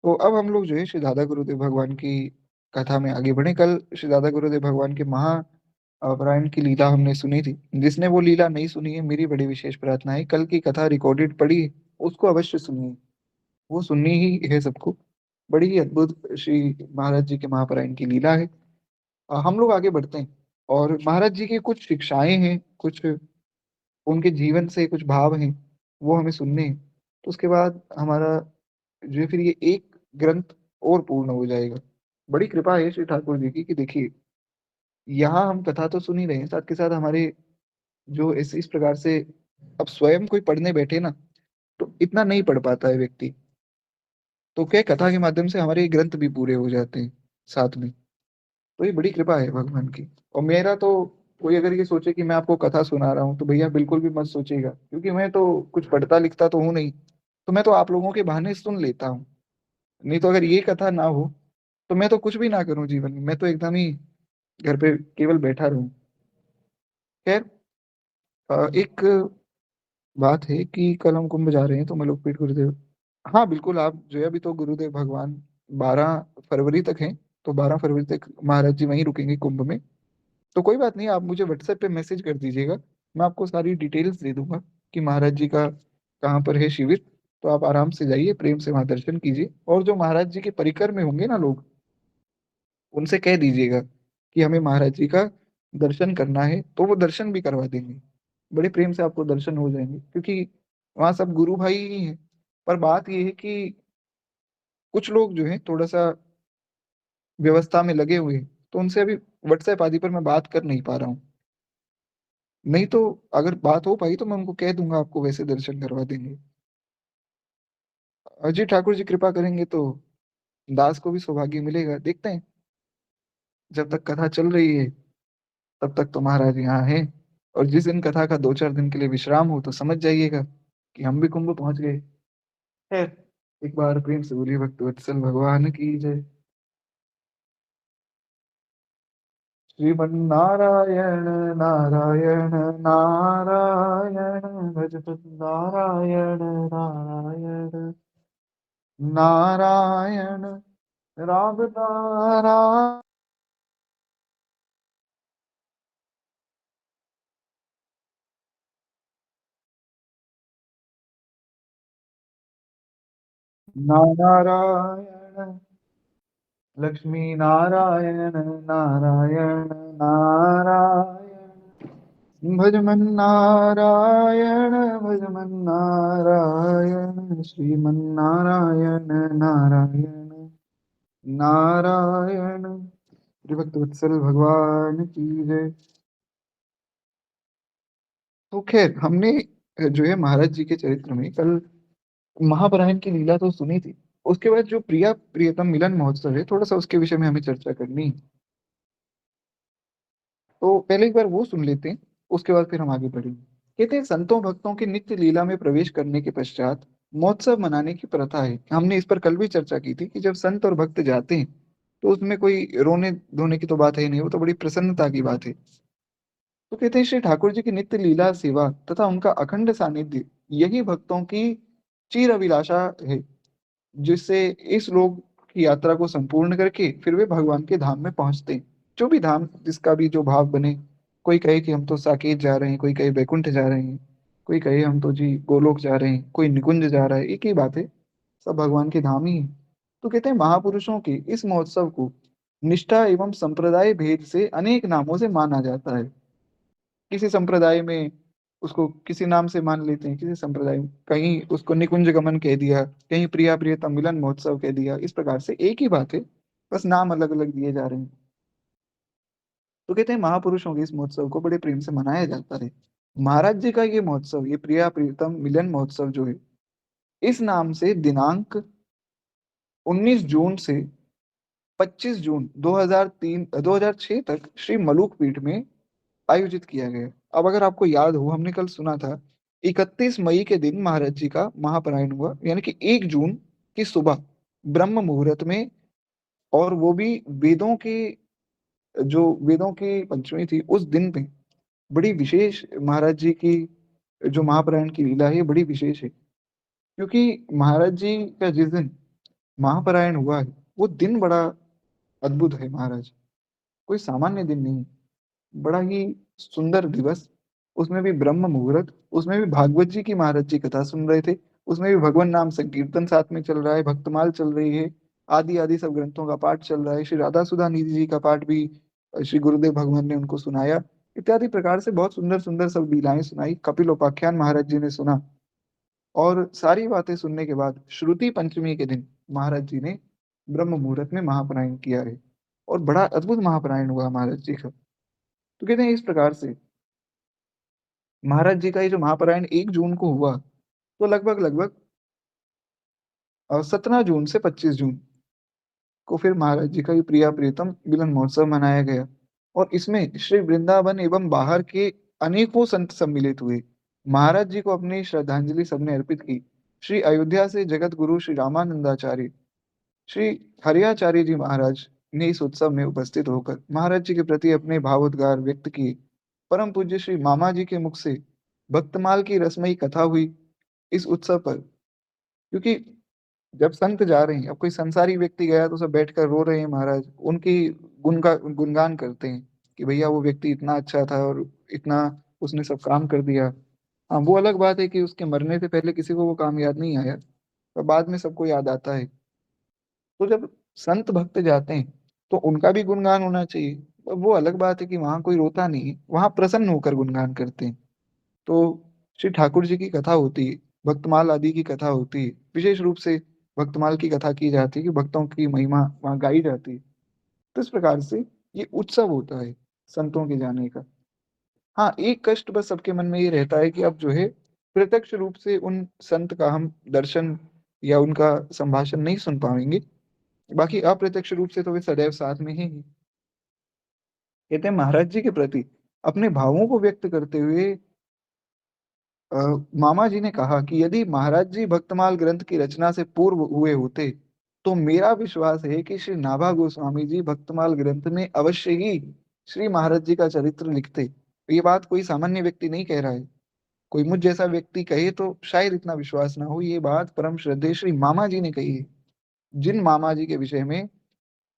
तो अब हम लोग जो है श्री दादा गुरुदेव भगवान की कथा में आगे बढ़े। कल श्री दादा गुरुदेव भगवान के महा पारायण की लीला हमने सुनी थी। जिसने वो लीला नहीं सुनी है, मेरी बड़ी विशेष प्रार्थना है कल की कथा रिकॉर्डेड पड़ी है, उसको अवश्य सुनिए। वो सुननी ही है सबको। बड़ी ही अद्भुत श्री महाराज जी के महापारायण की लीला है। हम लोग आगे बढ़ते हैं और महाराज जी की कुछ शिक्षाएं हैं, कुछ उनके जीवन से कुछ भाव हैं, वो हमें सुनने हैं। तो उसके बाद हमारा जो है फिर ये एक ग्रंथ और पूर्ण हो जाएगा। बड़ी कृपा है श्री ठाकुर जी की कि देखिए, यहाँ हम कथा तो सुन ही रहे हैं, साथ के साथ हमारे जो इस प्रकार से अब स्वयं कोई पढ़ने बैठे ना, तो इतना नहीं पढ़ पाता है व्यक्ति। तो क्या कथा के माध्यम से हमारे ग्रंथ भी पूरे हो जाते हैं साथ में। तो ये बड़ी कृपा है भगवान की। और मेरा तो, कोई अगर ये सोचे कि मैं आपको कथा सुना रहा हूँ, तो भैया बिल्कुल भी मत सोचिएगा, क्योंकि मैं तो कुछ पढ़ता लिखता तो हूँ नहीं। तो मैं तो आप लोगों के बहाने सुन लेता हूँ। नहीं तो अगर ये कथा ना हो, तो मैं तो कुछ भी ना करूँ जीवन में, मैं तो एकदम ही घर पे केवल बैठा रहूं। खैर, एक बात है कि कल हम कुंभ जा रहे हैं, तो मलोकपीठ गुरुदेव, हाँ बिल्कुल, आप जो है अभी तो गुरुदेव भगवान 12 फरवरी तक हैं। तो 12 फरवरी तक महाराज जी वहीं रुकेंगे कुंभ में। तो कोई बात नहीं, आप मुझे व्हाट्सएप पे मैसेज कर दीजिएगा। मैं आपको सारी डिटेल्स दे दूंगा कि महाराज जी का कहाँ पर है शिविर। तो आप आराम से जाइए, प्रेम से वहां दर्शन कीजिए। और जो महाराज जी के परिकर में होंगे ना लोग, उनसे कह दीजिएगा कि हमें महाराज जी का दर्शन करना है, तो वो दर्शन भी करवा देंगे। बड़े प्रेम से आपको दर्शन हो जाएंगे, क्योंकि वहाँ सब गुरु भाई ही हैं। पर बात ये है कि कुछ लोग जो है थोड़ा सा व्यवस्था में लगे हुए हैं, तो उनसे अभी व्हाट्सएप आदि पर मैं बात कर नहीं पा रहा हूँ। नहीं तो अगर बात हो पाई तो मैं उनको कह दूंगा, आपको वैसे दर्शन करवा देंगे। अजय ठाकुर जी कृपा करेंगे तो दास को भी सौभाग्य मिलेगा, देखते हैं। जब तक कथा चल रही है, तब तक तो महाराज यहाँ है। और जिस दिन कथा का 2-4 दिन के लिए विश्राम हो, तो समझ जाइएगा कि हम भी कुंभ पहुंच गए। खैर, एक बार प्रेम से बोलिए भक्त वत्सल भगवान की जय। श्रीमन्नारायण नारायण नारायण, भजत नारायण नारायण नारायण, राम नारायण नारायण, लक्ष्मी नारायण नारायण नारायण, भजमन नारायण भजमन नारायण, श्रीमन्नारायण नारायण नारायण। भक्त वत्सल भगवान की जय। तो खैर, हमने जो है महाराज जी के चरित्र में कल महापरायण की लीला तो सुनी थी। उसके बाद जो प्रिया प्रियतम मिलन महोत्सव है, थोड़ा सा उसके विषय में हमें चर्चा करनी है। तो पहले एक बार वो सुन लेते हैं, उसके बाद फिर हम आगे बढ़ेंगे। कहते हैं, संतों भक्तों की नित्य लीला में प्रवेश करने के पश्चात महोत्सव मनाने की प्रथा है। हमने इस पर कल भी चर्चा की थी कि जब संत और भक्त जाते हैं, तो उसमें कोई रोने धोने की तो बात है नहीं, वो तो बड़ी प्रसन्नता की बात है। तो कहते हैं, श्री ठाकुर जी की नित्य लीला सेवा तथा उनका अखंड सानिध्य, यही भक्तों की चिर अभिलाषा है, जिससे इस लोग की यात्रा को संपूर्ण करके फिर वे भगवान के धाम में पहुंचते हैं। जो भी धाम, जिसका भी जो भाव बने। कोई कहे कि हम तो साकेत जा रहे हैं, कोई कहे बैकुंठ जा रहे हैं, कोई कहे हम तो जी गोलोक जा रहे हैं, कोई निकुंज जा रहा है, एक ही बात है, सब भगवान के धाम ही है। तो कहते हैं, महापुरुषों के इस महोत्सव को निष्ठा एवं संप्रदाय भेद से अनेक नामों से माना जाता है। किसी संप्रदाय में उसको किसी नाम से मान लेते हैं, किसी संप्रदाय में कहीं उसको निकुंज गमन कह दिया, कहीं प्रिया प्रियतम मिलन महोत्सव कह दिया। इस प्रकार से एक ही बात है, बस नाम अलग अलग दिए जा रहे हैं। तो कहते हैं, महापुरुषों के इस महोत्सव को बड़े प्रेम से मनाया जाता है। महाराज जी का ये महोत्सव, ये प्रिया प्रियतम मिलन महोत्सव जो है, इस नाम से दिनांक 19 जून से 25 जून 2006 तक श्री मलूक पीठ में आयोजित किया गया। अब अगर आपको याद हो, हमने कल सुना था 31 मई के दिन महाराज जी का महापरायण हुआ, यानी कि 1 जून की सुबह ब्रह्म मुहूर्त में। और वो भी वेदों के, जो वेदों की पंचमी थी उस दिन पे। बड़ी विशेष महाराज जी की जो महापरायण की लीला है, बड़ी विशेष है। क्योंकि महाराज जी का जिस दिन महापरायण हुआ है, वो दिन बड़ा अद्भुत है महाराज। कोई सामान्य दिन नहीं, बड़ा ही सुंदर दिवस। उसमें भी ब्रह्म मुहूर्त, उसमें भी भागवत जी की महाराज जी कथा सुन रहे थे, उसमें भी भगवान नाम संकीर्तन साथ में चल रहा है, भक्तमाल चल रही है, आदि आदि सब ग्रंथों का पाठ चल रहा है, श्री राधा सुधा निधि जी का पाठ भी श्री गुरुदेव भगवान ने उनको सुनाया। इत्यादि प्रकार से बहुत सुंदर सुंदर सब लीलाएं सुनाई, कपिलोपाख्यान महाराज जी ने सुना। और सारी बातें सुनने के बाद श्रुति पंचमी के दिन महाराज जी ने ब्रह्म मुहूर्त में महापरायण किया है। और बड़ा अद्भुत महापरायण हुआ महाराज जी का। तो कहते हैं इस प्रकार से महाराज जी का ये जो महापरायण 1 जून को हुआ, तो लगभग लगभग 17 जून से 25 जून को फिर महाराज जी का ये प्रिया प्रियतम मिलन महोत्सव मनाया गया। और इसमें श्री वृंदावन एवं बाहर के अनेकों संत सम्मिलित हुए। महाराज जी को अपनी श्रद्धांजलि सबने अर्पित की। श्री अयोध्या से जगत गुरु श्री रामानंदाचार्य, श्री हरियाचार्य जी महाराज ने इस उत्सव में उपस्थित होकर महाराज जी के प्रति अपने भावोद्गार व्यक्त किए। परम पूज्य श्री मामा जी के मुख से भक्तमाल की रसमयी कथा हुई इस उत्सव पर। क्योंकि जब संत जा रहे हैं, अब कोई संसारी व्यक्ति गया तो सब बैठकर रो रहे हैं महाराज, उनकी गुणगान करते हैं कि भैया वो व्यक्ति इतना अच्छा था और इतना उसने सब काम कर दिया। हाँ, वो अलग बात है कि उसके मरने से पहले किसी को वो काम याद नहीं आया, पर बाद में सबको याद आता है। तो जब संत भक्त जाते हैं तो उनका भी गुणगान होना चाहिए। वो अलग बात है कि वहां कोई रोता नहीं है, वहां प्रसन्न होकर गुणगान करते हैं। तो श्री ठाकुर जी की कथा होती है, भक्तमाल आदि की कथा होती है, विशेष रूप से भक्तमाल की कथा की जाती है कि भक्तों की महिमा वहां गाई जाती है। तो इस प्रकार से ये उत्सव होता है संतों के जाने का। हाँ, एक कष्ट बस सबके मन में ये रहता है कि अब जो है प्रत्यक्ष रूप से उन संत का हम दर्शन या उनका संभाषण नहीं सुन पाएंगे। बाकी अप्रत्यक्ष रूप से तो वे सदैव साथ में ही हैं। कहते हैं महाराज जी के प्रति अपने भावों को व्यक्त करते हुए अ, मामा जी ने कहा कि यदि महाराज जी भक्तमाल ग्रंथ की रचना से पूर्व हुए होते तो मेरा विश्वास है कि श्री नाभा गोस्वामी जी भक्तमाल ग्रंथ में अवश्य ही श्री महाराज जी का चरित्र लिखते। ये बात कोई सामान्य व्यक्ति नहीं कह रहा है, कोई मुझ जैसा व्यक्ति कहे तो शायद इतना विश्वास ना हो। ये बात परम श्रद्धेय श्री मामा जी ने कही है, जिन मामा जी के विषय में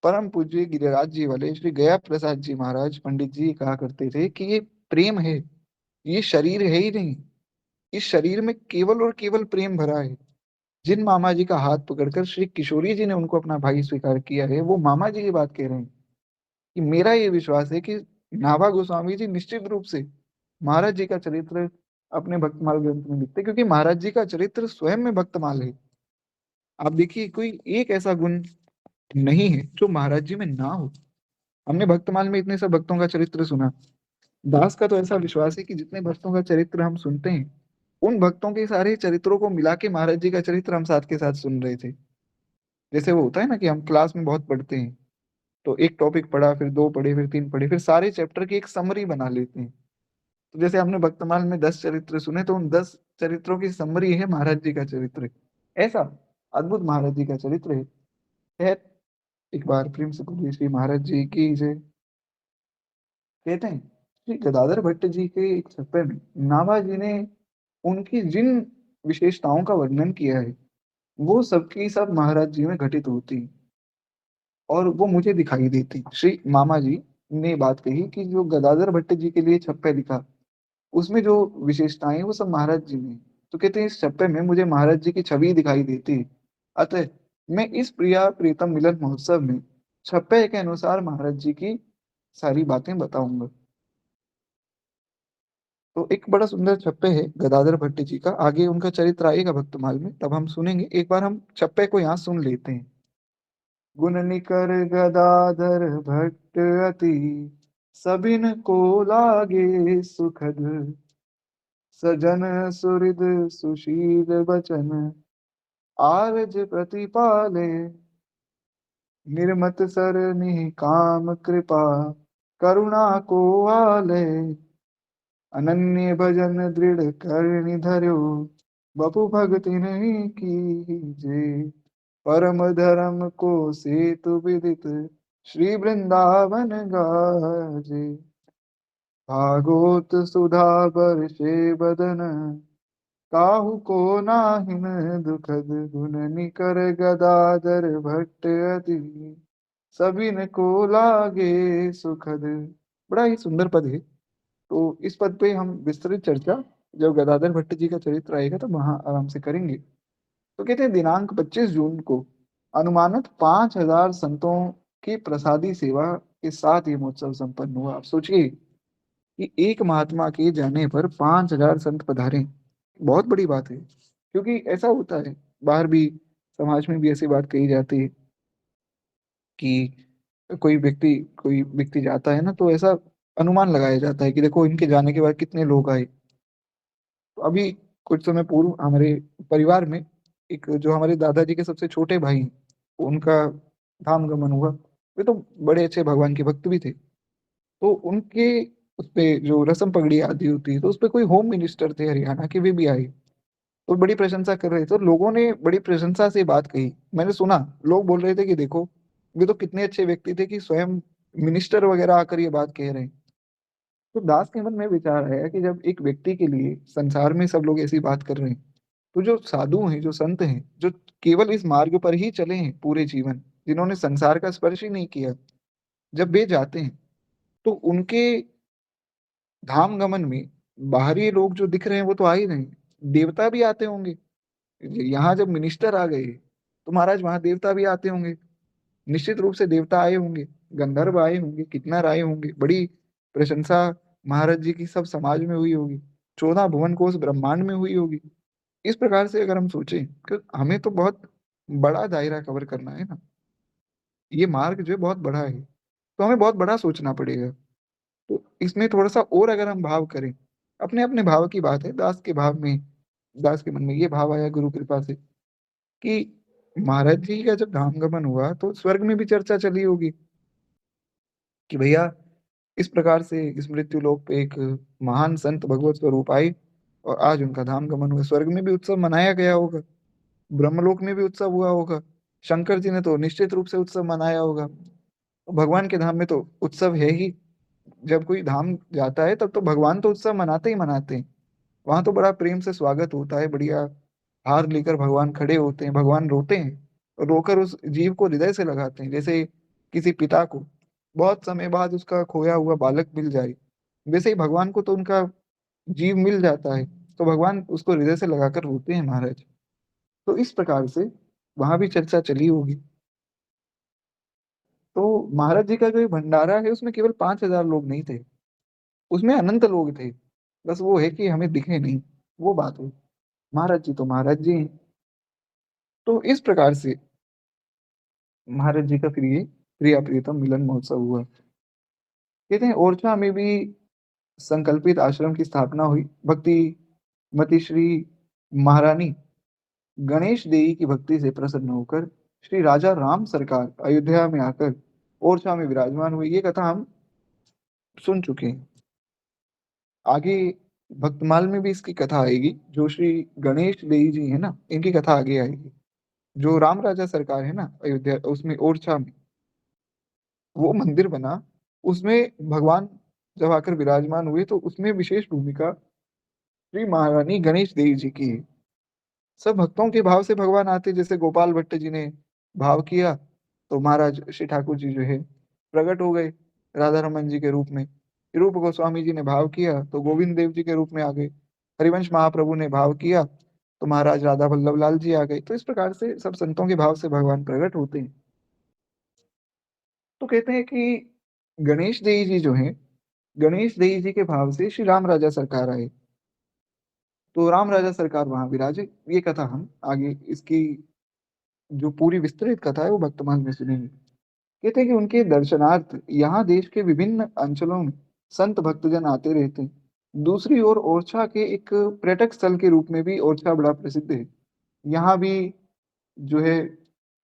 परम पूज्य गिरिराज जी वाले श्री गया प्रसाद जी महाराज पंडित जी कहा करते थे कि ये प्रेम है, ये शरीर है ही नहीं, इस शरीर में केवल और केवल प्रेम भरा है। जिन मामा जी का हाथ पकड़कर श्री किशोरी जी ने उनको अपना भाई स्वीकार किया है, वो मामा जी की बात कह रहे हैं कि मेरा ये विश्वास है कि नाभा गोस्वामी जी निश्चित रूप से महाराज जी का चरित्र अपने भक्तमाल ग्रंथ में लिखते, क्योंकि महाराज जी का चरित्र स्वयं में भक्तमाल है। आप देखिए, कोई एक ऐसा गुण नहीं है जो महाराज जी में ना हो। हमने भक्तमाल में इतने सब भक्तों का चरित्र सुना। दास का तो ऐसा विश्वास है कि जितने भक्तों का चरित्र हम सुनते हैं, उन भक्तों के सारे चरित्रों को मिला के महाराज जी का चरित्र हम साथ के साथ सुन रहे थे। जैसे वो होता है ना कि हम क्लास में बहुत पढ़ते हैं, तो एक टॉपिक पढ़ा, फिर 2 पढ़े, फिर 3 पढ़े, फिर सारे चैप्टर की एक समरी बना लेते हैं। तो जैसे हमने भक्तमाल में 10 चरित्र सुने, तो उन 10 चरित्रों की समरी है महाराज जी का चरित्र। ऐसा अद्भुत महाराज जी का चरित्र है। खैर, एक बार प्रेम से बोलिए श्री महाराज जी की जय। कहते हैं श्री गदाधर भट्ट जी के एक छप्पर में नाभा जी ने उनकी जिन विशेषताओं का वर्णन किया है, वो सबकी सब महाराज जी में घटित होती हैं और वो मुझे दिखाई देती। श्री मामा जी ने बात कही कि जो गदाधर भट्ट जी के लिए छप्पे लिखा, उसमें जो विशेषताएं हैं, वो सब महाराज जी में। तो कहते हैं इस छप्पे में मुझे महाराज जी की छवि दिखाई देती है। अतः मैं इस प्रिया प्रीतम मिलन महोत्सव में छप्पे के अनुसार महाराज जी की सारी बातें बताऊंगा। तो एक बड़ा सुंदर छप्पे है गदाधर भट्ट जी का, आगे उनका चरित्र आएगा भक्तमाल में, तब हम सुनेंगे। एक बार हम छप्पे को यहाँ सुन लेते हैं। गुण निकर गदाधर भट्ट अति सबिन को लागे सुखद, सजन सुहृद सुशील बचन आरज प्रतिपाले, निर्मत सर काम कृपा करुणा को आले, अनन्य भजन दृढ़ करनि धर्यो बपु भगति नहीं कीजे, परम धर्म को सेतु विदित श्री वृंदावन गाजे, भागोत सुधा बरसे बदन काहू को नाहिन दुखद गुण निकर गदाधर भट्ट अति, सबिन को लागे सुखद। बड़ा ही सुंदर पद है। तो इस पद पे हम विस्तृत चर्चा जब गदाधर भट्ट जी का चरित्र आएगा तो वहां आराम से करेंगे। तो कहते हैं दिनांक 25 जून को अनुमानित 5,000 संतों की प्रसादी सेवा के साथ ये महोत्सव संपन्न हुआ। आप सोचिए कि एक महात्मा के जाने पर 5,000 संत पधारे, बहुत बड़ी बात है। क्योंकि ऐसा होता है, बाहर भी समाज में भी ऐसी बात कही जाती है कि कोई व्यक्ति जाता है ना, तो ऐसा अनुमान लगाया जाता है कि देखो इनके जाने के बाद कितने लोग आए। तो अभी कुछ समय पूर्व हमारे परिवार में एक जो हमारे दादाजी के सबसे छोटे भाई हैं, उनका धाम गमन हुआ। वे तो बड़े अच्छे भगवान के भक्त भी थे। तो उनके उस पे जो रस्म पगड़ी आदि होती है, तो उस पे कोई होम मिनिस्टर थे हरियाणा के, वे भी आए। तो बड़ी प्रशंसा कर रहे थे, और लोगों ने बड़ी प्रशंसा से बात कही। मैंने सुना लोग बोल रहे थे कि देखो वे तो कितने अच्छे व्यक्ति थे कि स्वयं मिनिस्टर वगैरह आकर ये बात कह रहे हैं। तो दास के मन में विचार आया कि जब एक व्यक्ति के लिए संसार में सब लोग ऐसी बात कर रहे हैं, तो जो साधु हैं, जो संत हैं, जो केवल इस मार्ग पर ही चले हैं पूरे जीवन, जिन्होंने संसार का स्पर्श ही नहीं किया, जब वे जाते हैं तो उनके धाम गमन में बाहरी लोग जो दिख रहे हैं वो तो आ ही रहे हैं, देवता भी आते होंगे। यहाँ जब मिनिस्टर आ गए तो महाराज वहां देवता भी आते होंगे। निश्चित रूप से देवता आए होंगे, गंधर्व आए होंगे, किन्नर आए होंगे। बड़ी प्रशंसा महाराज जी की सब समाज में हुई होगी, 14 भुवन कोश ब्रह्मांड में हुई होगी। इस प्रकार से अगर हम सोचें कि हमें तो बहुत बड़ा दायरा कवर करना है ना, ये मार्ग जो है बहुत बड़ा है, तो हमें बहुत बड़ा सोचना पड़ेगा। तो इसमें थोड़ा सा और अगर हम भाव करें, अपने अपने भाव की बात है, दास के भाव में, दास के मन में ये भाव आया गुरु कृपा से कि महाराज जी का जब धाम गमन हुआ तो स्वर्ग में भी चर्चा चली होगी कि भैया इस प्रकार से इस मृत्यु लोक पे एक महान संत भगवत स्वरूप आए और आज उनका धाम गमन हुआ। स्वर्ग में भी उत्सव मनाया गया होगा, ब्रह्मलोक में भी उत्सव हुआ होगा, शंकर जी ने तो निश्चित रूप से उत्सव मनाया होगा। तो भगवान के धाम में तो उत्सव है ही। जब कोई धाम जाता है तब तो भगवान तो उत्सव मनाते ही मनाते हैं। वहां तो बड़ा प्रेम से स्वागत होता है, बढ़िया हार लेकर भगवान खड़े होते हैं, भगवान रोते हैं और रोकर उस जीव को हृदय से लगाते हैं, जैसे किसी पिता को बहुत समय बाद उसका खोया हुआ बालक मिल जाए, वैसे ही भगवान को तो उनका जीव मिल जाता है, तो भगवान उसको हृदय से लगाकर रोते हैं महाराज। तो इस प्रकार से वहां भी चर्चा चली होगी। तो महाराज जी का जो ये भंडारा है उसमें केवल 5,000 लोग नहीं थे, उसमें अनंत लोग थे। बस वो है कि हमें दिखे नहीं, वो बात है। महाराज जी तो महाराज जी हैं। तो इस प्रकार से महाराज जी का प्रिय प्रिया प्रियतम मिलन महोत्सव हुआ। कहते हैं ओरछा में भी संकल्पित आश्रम की स्थापना हुई। भक्ति मती श्री महारानी गणेश देवी की भक्ति से प्रसन्न होकर श्री राजा राम सरकार अयोध्या में आकर ओरछा में विराजमान हुई। ये कथा हम सुन चुके हैं। आगे भक्तमाल में भी इसकी कथा आएगी। जो श्री गणेश देवी जी है ना, इनकी कथा आगे आएगी। जो राम राजा सरकार है ना अयोध्या, उसमें ओरछा में वो मंदिर बना, उसमें भगवान जब आकर विराजमान हुए तो उसमें विशेष भूमिका श्री महारानी गणेश देवी जी की है। सब भक्तों के भाव से भगवान आते, जैसे गोपाल भट्ट जी ने भाव किया तो महाराज श्री ठाकुर जी जो है प्रकट हो गए राधा रमन जी के रूप में। रूप गोस्वामी जी ने भाव किया तो गोविंद देव जी के रूप में आ गए। हरिवंश महाप्रभु ने भाव किया तो महाराज राधा वल्लभ लाल जी आ गए। तो इस प्रकार से सब संतों के भाव से भगवान प्रकट होते हैं। तो कहते हैं कि गणेश देवी जी जो हैं, गणेश देवी जी के भाव से श्री राम राजा सरकार आए, तो राम राजा सरकार वहां विराजे। ये कथा हम आगे इसकी जो पूरी विस्तृत कथा है वो वर्तमान में सुनेंगे। कहते हैं कि उनके दर्शनार्थ यहाँ देश के विभिन्न अंचलों में संत भक्तजन आते रहते हैं। दूसरी ओर ओरछा के एक पर्यटक स्थल के रूप में भी ओरछा बड़ा प्रसिद्ध है। यहाँ भी जो है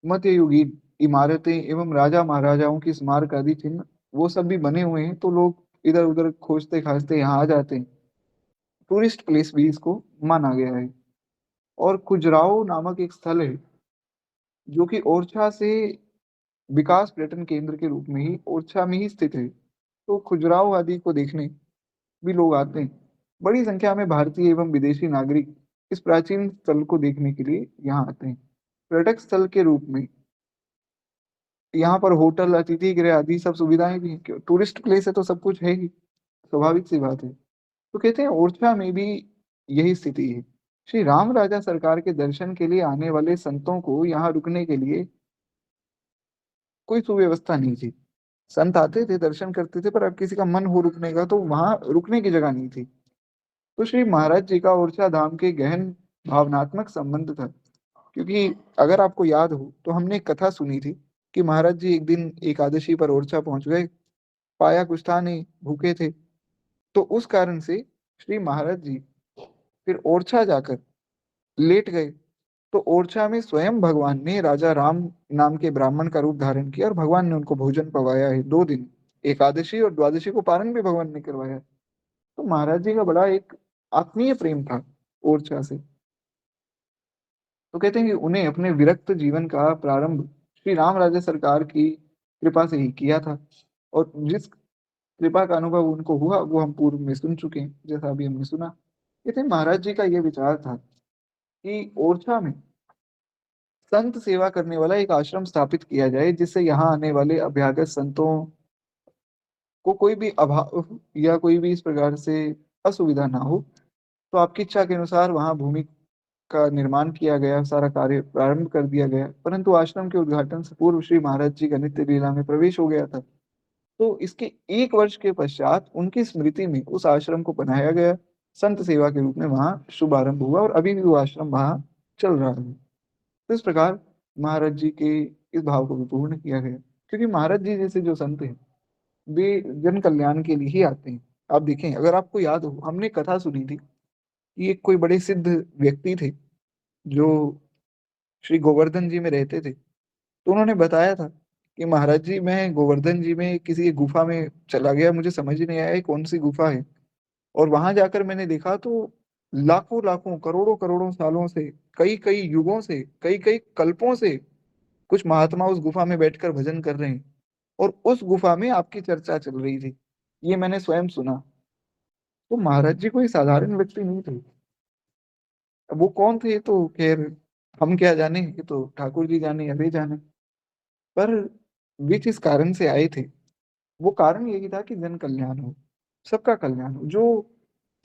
मध्ययुगीन इमारतें एवं राजा महाराजाओं की स्मारक आदि चिन्ह वो सब भी बने हुए हैं। तो लोग इधर उधर खोजते खाजते यहाँ आ जाते हैं। टूरिस्ट प्लेस भी इसको माना गया है। और खुजराहो नामक एक स्थल है जो कि ओरछा से विकास पर्यटन केंद्र के रूप में ही ओरछा में ही स्थित है। तो खुजराहो आदि को देखने भी लोग आते हैं। बड़ी संख्या में भारतीय एवं विदेशी नागरिक इस प्राचीन स्थल को देखने के लिए यहाँ आते हैं। पर्यटक स्थल के रूप में यहाँ पर होटल, अतिथि गृह आदि सब सुविधाएं भी हैं। टूरिस्ट प्लेस है तो सब कुछ है ही, स्वाभाविक सी बात है। तो कहते हैं ओरछा में भी यही स्थिति है। श्री राम राजा सरकार के दर्शन के लिए आने वाले संतों को यहाँ रुकने के लिए कोई सुव्यवस्था नहीं थी। संत आते थे, दर्शन करते थे, पर अब किसी का मन हो रुकने का तो वहां रुकने की जगह नहीं थी। तो श्री महाराज जी का ओरछा धाम के गहन भावनात्मक संबंध था। क्योंकि अगर आपको याद हो तो हमने एक कथा सुनी थी कि महाराज जी एक दिन एकादशी पर ओरछा पहुंच गए, पाया कुछ था नहीं, भूखे थे। तो उस कारण से श्री महाराज जी फिर ओरछा जाकर लेट गए। तो ओरछा में स्वयं भगवान ने राजा राम नाम के ब्राह्मण का रूप धारण किया और भगवान ने उनको भोजन पवाया है 2 दिन। एकादशी और द्वादशी को पारण भी भगवान ने करवाया। तो महाराज जी का बड़ा एक आत्मीय प्रेम था ओरछा से। तो कहते हैं कि उन्हें अपने विरक्त जीवन का प्रारंभ श्री राम राजा सरकार की कृपा से ही किया था। और जिस कृपा का अनुभव उनको हुआ वो हम पूर्व में सुन चुके हैं, जैसा अभी हमने सुना। कहते हैं महाराज जी का ये विचार था कि ओरछा में संत सेवा करने वाला एक आश्रम स्थापित किया जाए, जिससे यहाँ आने वाले अभ्यागत संतों को कोई भी अभाव या कोई भी इस प्रकार से असुविधा ना हो। तो आपकी इच्छा के अनुसार वहाँ भूमि का निर्माण किया गया, सारा कार्य प्रारंभ कर दिया गया। परंतु आश्रम के उद्घाटन से पूर्व श्री महाराज जी का नित्य लीला में प्रवेश हो गया था। तो इसके 1 वर्ष के पश्चात उनकी स्मृति में उस आश्रम को बनाया गया, संत सेवा के रूप में वहाँ शुभारंभ हुआ और अभी भी वो आश्रम वहाँ चल रहा है। तो इस प्रकार महाराज जी के इस भाव को भी पूर्ण किया गया। क्योंकि महाराज जी जैसे जो संत हैं वे जन कल्याण के लिए ही आते हैं। आप देखें, अगर आपको याद हो, हमने कथा सुनी थी कि एक कोई बड़े सिद्ध व्यक्ति थे जो श्री गोवर्धन जी में रहते थे। तो उन्होंने बताया था कि महाराज जी मैं गोवर्धन जी में किसी गुफा में चला गया, मुझे समझ ही नहीं आया ये कौन सी गुफा है। और वहां जाकर मैंने देखा तो लाखों लाखों करोड़ों करोड़ों सालों से, कई कई युगों से, कई कई कल्पों से कुछ महात्मा उस गुफा में बैठकर भजन कर रहे हैं। और उस गुफा में आपकी चर्चा चल रही थी। ये मैंने स्वयं सुना। तो महाराज जी कोई साधारण व्यक्ति नहीं थे। अब वो कौन थे तो खैर हम क्या जाने, ये तो ठाकुर जी जाने या वे जाने। पर वे जिस कारण से आए थे वो कारण यही था कि जन कल्याण हो, सबका कल्याण हो। जो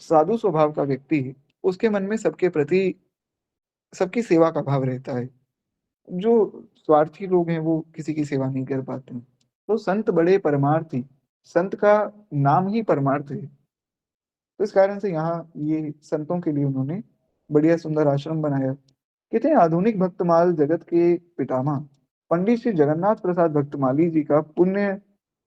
साधु स्वभाव का व्यक्ति है उसके मन में सबके प्रति सबकी सेवा का भाव रहता है। जो स्वार्थी लोग हैं वो किसी की सेवा नहीं कर पाते। तो संत बड़े परमार्थी, संत का नाम ही परमार्थ है। तो इस कारण से यहाँ ये संतों के लिए उन्होंने बढ़िया सुंदर आश्रम बनाया। कहते हैं आधुनिक भक्तमाल जगत के पितामह पंडित श्री जगन्नाथ प्रसाद भक्तमाली जी का पुण्य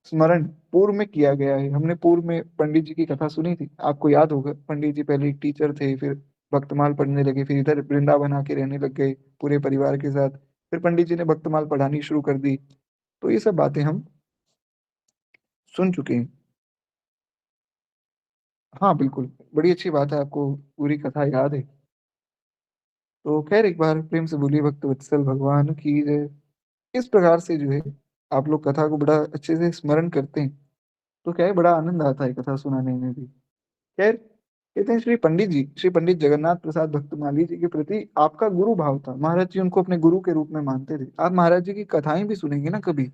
स्मरण पूर्व में किया गया है। हमने पूर्व में पंडित जी की कथा सुनी थी, आपको याद होगा। पंडित जी पहले एक टीचर थे, फिर भक्तमाल पढ़ने लगे, फिर इधर वृंदावन आके रहने लग गए पूरे परिवार के साथ। फिर पंडित जी ने भक्तमाल पढ़ानी शुरू कर दी। तो ये सब बातें हम सुन चुके हैं। हाँ बिल्कुल, बड़ी अच्छी बात है, आपको पूरी कथा याद है। तो खैर एक बार प्रेम से बोलिए भक्त वत्सल भगवान की जय। इस प्रकार से जो है आप लोग कथा को बड़ा अच्छे से स्मरण करते हैं। तो क्या है, बड़ा आनंद आता है कथा सुनाने में भी। खैर कहते हैं श्री पंडित जगन्नाथ प्रसाद भक्तमाली जी के प्रति आपका गुरु भाव था। महाराज जी उनको अपने गुरु के रूप में मानते थे। आप महाराज जी की कथाएं भी सुनेंगे ना कभी,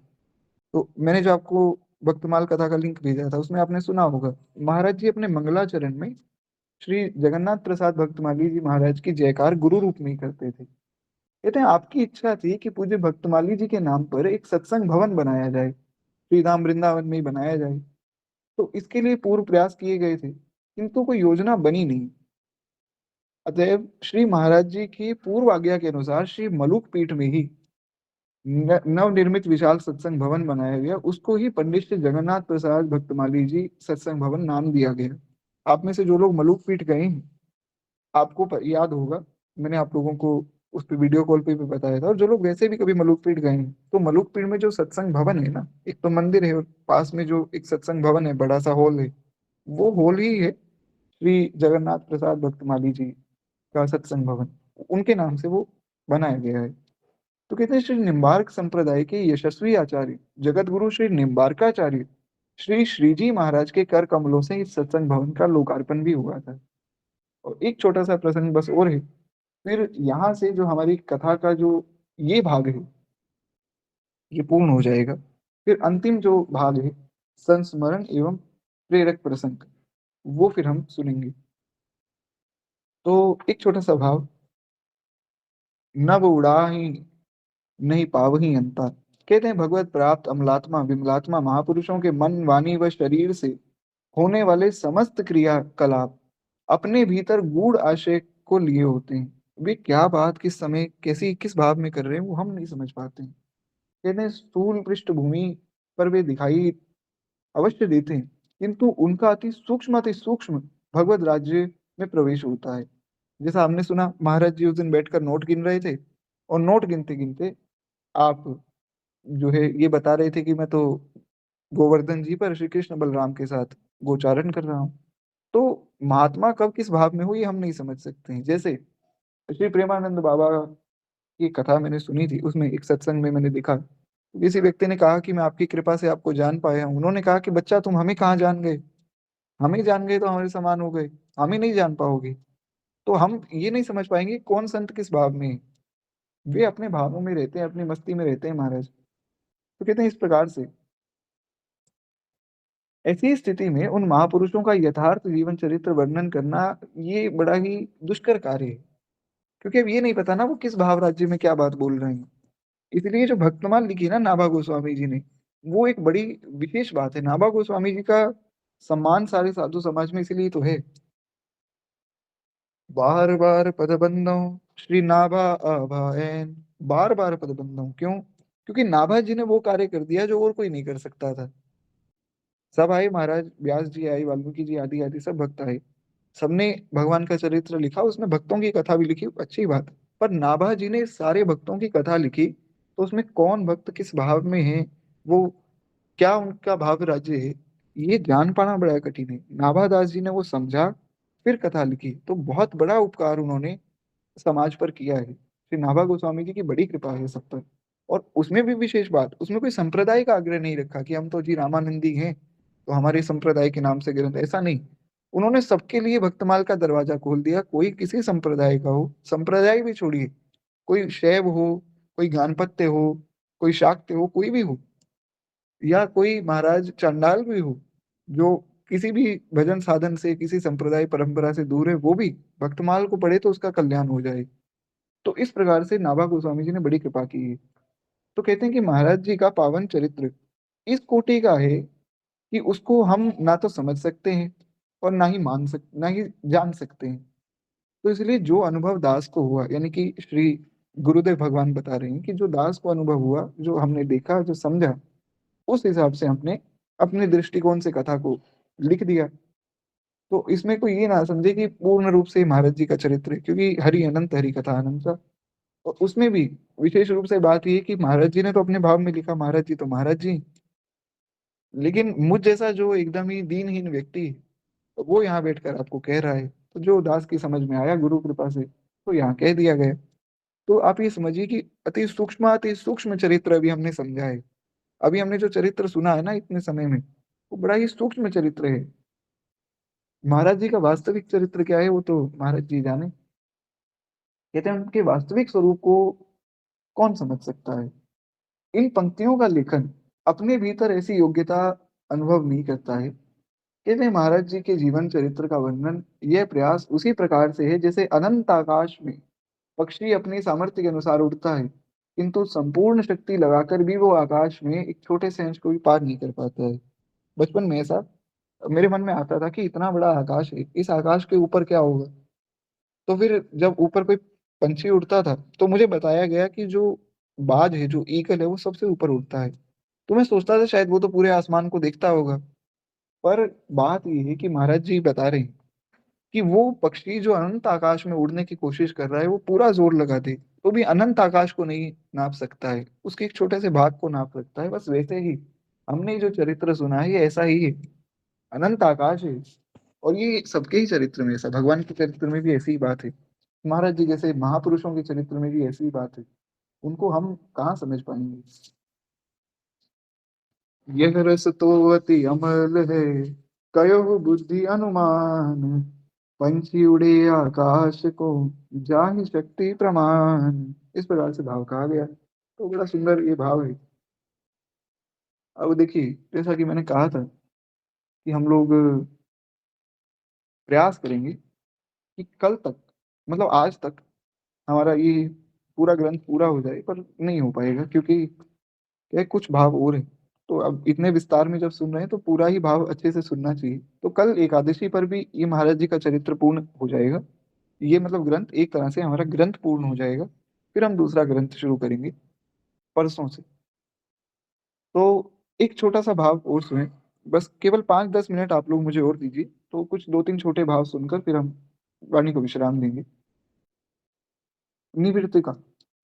तो मैंने जो आपको भक्तमाल कथा का लिंक भेजा था उसमें आपने सुना होगा महाराज जी अपने मंगलाचरण में श्री जगन्नाथ प्रसाद भक्तमाली जी महाराज की जयकार गुरु रूप में ही करते थे। कहते हैं आपकी इच्छा थी कि पूज्य भक्तमाली जी के नाम पर एक सत्संग भवन बनाया जाए, श्री धाम वृंदावन में ही बनाया जाए। तो इसके लिए पूर्व प्रयास किए गए थे किंतु कोई योजना बनी नहीं। अतएव श्री महाराज जी की पूर्व आज्ञा के अनुसार श्री मलुक पीठ में ही नवनिर्मित विशाल सत्संग भवन बनाया गया। उसको ही पंडित श्री जगन्नाथ प्रसाद भक्तमाली जी सत्संग भवन नाम दिया गया। आप में से जो लोग मलुक पीठ गए हैं आपको याद होगा, मैंने आप लोगों को उस पे वीडियो कॉल पे भी बताया था। और जो लोग वैसे भी कभी मलुक पीठ गए हैं तो मलुक पीठ में जो सत्संग भवन है ना, एक तो मंदिर है और पास में जो एक सत्संग भवन है, बड़ा सा हॉल है, वो हॉल ही है श्री जगन्नाथ प्रसाद भक्तमाली जी का सत्संग भवन। उनके नाम से वो बनाया गया है। तो कहते हैं श्री निम्बार्क संप्रदाय के यशस्वी आचार्य जगत गुरु श्री निम्बार्काचार्य श्री श्रीजी महाराज के कर कमलों से इस सत्संग भवन का लोकार्पण भी हुआ था। और एक छोटा-सा प्रसंग बस और है, फिर यहाँ से जो हमारी कथा का जो ये भाग है, ये पूर्ण हो जाएगा। फिर अंतिम जो भाग है, संस्मरण एवं प्रेरक प्रसंग, वो फिर हम सुनेंगे। तो एक छोटा-सा भाव, नभ उड़ाहि नहीं पावहीं अंतर। कहते हैं भगवत प्राप्त अमलात्मा विमलात्मा महापुरुषों के मन वाणी व शरीर से होने वाले समस्त क्रियाकलाप अपने भीतर गूढ़ आशय को लिए होते हैं। वे क्या बात किस समय कैसी किस भाव में कर रहे हैं वो हम नहीं समझ पाते हैं। कहते हैं स्थूल पृष्ठभूमि पर वे दिखाई अवश्य देते हैं, किंतु उनका अति सूक्ष्म भगवत राज्य में प्रवेश होता है। जैसा हमने सुना महाराज जी उस दिन बैठकर नोट गिन रहे थे, और नोट गिनते गिनते आप जो है ये बता रहे थे कि मैं तो गोवर्धन जी पर श्री कृष्ण बलराम के साथ गोचारण कर रहा हूँ। तो महात्मा कब किस भाव में हो ये हम नहीं समझ सकते हैं। जैसे श्री प्रेमानंद बाबा की कथा मैंने सुनी थी, उसमें एक सत्संग में मैंने देखा, किसी व्यक्ति ने कहा कि मैं आपकी कृपा से आपको जान पाया हूँ। उन्होंने कहा कि बच्चा तुम हमें कहाँ जान गए, हमें जान गए तो हमारे समान हो गए, हमें नहीं जान पाओगे। तो हम ये नहीं समझ पाएंगे कौन संत किस भाव में है। वे अपने भावों में रहते हैं, अपनी मस्ती में रहते हैं महाराज। तो कहते हैं इस प्रकार से ऐसी स्थिति में उन महापुरुषों का यथार्थ जीवन चरित्र वर्णन करना ये बड़ा ही दुष्कर कार्य है, क्योंकि अब ये नहीं पता ना वो किस भाव राज्य में क्या बात बोल रहे हैं। इसलिए जो भक्तमाल लिखी ना नाभा गोस्वामी जी ने, वो एक बड़ी विशेष बात है। नाभा गोस्वामी जी का सम्मान सारे साधु समाज में इसीलिए तो है। बार बार पदबंधों श्री नाभा आभाएन, बार बार पदबंधों क्यों? क्योंकि नाभा जी ने वो कार्य कर दिया जो और कोई नहीं कर सकता था। सब आए महाराज, व्यास जी आए, वाल्मीकि जी आदि आदि सब भक्त आए, सबने भगवान का चरित्र लिखा, उसमें भक्तों की कथा भी लिखी, अच्छी बात। पर नाभा जी ने सारे भक्तों की कथा लिखी, तो उसमें कौन भक्त किस भाव में है, वो क्या उनका भाव राज्य है, ये जान पाना बड़ा कठिन है। नाभादास जी ने वो समझा, फिर कथा लिखी, तो बहुत बड़ा उपकार उन्होंने समाज पर किया है। श्री नाभा गोस्वामी जी की बड़ी कृपा है सब पर। और उसमें भी विशेष बात, उसमें कोई संप्रदाय का आग्रह नहीं रखा कि हम तो जी रामानंदी हैं तो हमारे संप्रदाय के नाम से ग्रंथ, ऐसा नहीं। उन्होंने सबके लिए भक्तमाल का दरवाजा खोल दिया, कोई किसी संप्रदाय का हो, संप्रदाय भी छोड़िए, कोई शैव हो, कोई गानपत्य हो, कोई शाक्य हो, कोई भी हो, या कोई महाराज चांडाल भी हो, जो किसी भी भजन साधन से किसी संप्रदाय परंपरा से दूर है, वो भी भक्तमाल को पढ़े तो उसका कल्याण हो जाए। तो इस प्रकार से नाभा गोस्वामी जी ने बड़ी कृपा की है। तो कहते हैं कि महाराज जी का पावन चरित्र इस कोटि का है कि उसको हम ना तो समझ सकते हैं और ना ही जान सकते हैं। तो इसलिए जो अनुभव दास को हुआ, यानी कि श्री गुरुदेव भगवान बता रहे हैं कि जो दास को अनुभव हुआ, जो हमने देखा, जो समझा, उस हिसाब से हमने अपने दृष्टिकोण से कथा को लिख दिया। तो इसमें कोई ये ना समझे कि पूर्ण रूप से महाराज जी का चरित्र है, क्योंकि हरि अनंत हरि कथा अनंत। और उसमें भी विशेष रूप से बात ये है कि महाराज जी ने तो अपने भाव में लिखा, महाराज जी तो महाराज जी, लेकिन मुझ जैसा जो एकदम ही दीनहीन व्यक्ति है, तो वो यहाँ बैठकर आपको कह रहा है, तो जो दास की समझ में आया गुरु कृपा से, तो यहाँ कह दिया गया। तो आप ये समझिए कि अति सूक्ष्म चरित्र अभी हमने समझा है। अभी हमने जो चरित्र सुना है ना इतने समय में, वो बड़ा ही सूक्ष्म चरित्र है। महाराज जी का वास्तविक चरित्र क्या है वो तो महाराज जी जाने। कहते हैं उनके वास्तविक स्वरूप को कौन समझ सकता है। इन पंक्तियों का लेखन अपने भीतर ऐसी योग्यता अनुभव नहीं करता है। कहते हैं महाराज जी के जीवन चरित्र का वर्णन यह प्रयास उसी प्रकार से है जैसे अनंत आकाश में पक्षी अपनी सामर्थ्य के अनुसार उड़ता है, किंतु संपूर्ण शक्ति लगाकर भी वो आकाश में एक छोटे से अंश को भी पार नहीं कर पाता है। बचपन में ऐसा मेरे मन में आता था कि इतना बड़ा आकाश है, इस आकाश के ऊपर क्या होगा। तो फिर जब ऊपर कोई पंछी उड़ता था तो मुझे बताया गया कि जो बाज है, जो ईगल है, वो सबसे ऊपर उड़ता है। तो मैं सोचता था शायद वो तो पूरे आसमान को देखता होगा। पर बात ये है कि महाराज जी बता रहे हैं कि वो पक्षी जो अनंत आकाश में उड़ने की कोशिश कर रहा है, वो पूरा जोर लगा दे तो भी अनंत आकाश को नहीं नाप सकता है, उसके एक छोटे से भाग को नाप सकता है। बस वैसे ही हमने जो चरित्र सुना है ये ऐसा ही है, अनंत आकाश है। और ये सबके ही चरित्र में ऐसा, भगवान के चरित्र में भी ऐसी ही बात है, महाराज जी जैसे महापुरुषों के चरित्र में भी ऐसी ही बात है। उनको हम कहाँ समझ पाएंगे। यह रस तो अति अमल है, कयो बुद्धि अनुमान, पंछी उड़े आकाश को, जाहि शक्ति प्रमाण। इस प्रकार से भाव कहा गया। तो बड़ा सुंदर ये भाव है। अब देखिए, जैसा कि मैंने कहा था कि हम लोग प्रयास करेंगे कि कल तक, मतलब आज तक, हमारा ये पूरा ग्रंथ पूरा हो जाए, पर नहीं हो पाएगा क्योंकि क्या है, कुछ भाव और हैं। तो अब इतने विस्तार में जब सुन रहे हैं तो पूरा ही भाव अच्छे से सुनना चाहिए। तो कल एकादशी पर भी ये महाराज जी का चरित्र पूर्ण हो जाएगा। ये मतलब ग्रंथ एक तरह से हमारा ग्रंथ पूर्ण हो जाएगा। फिर हम दूसरा ग्रंथ शुरू करेंगे परसों से। तो एक छोटा सा भाव और सुने, बस केवल 5-10 मिनट आप लोग मुझे और दीजिए, तो कुछ 2-3 छोटे भाव सुनकर फिर हम वाणी को विश्राम देंगे। निवृत्ति का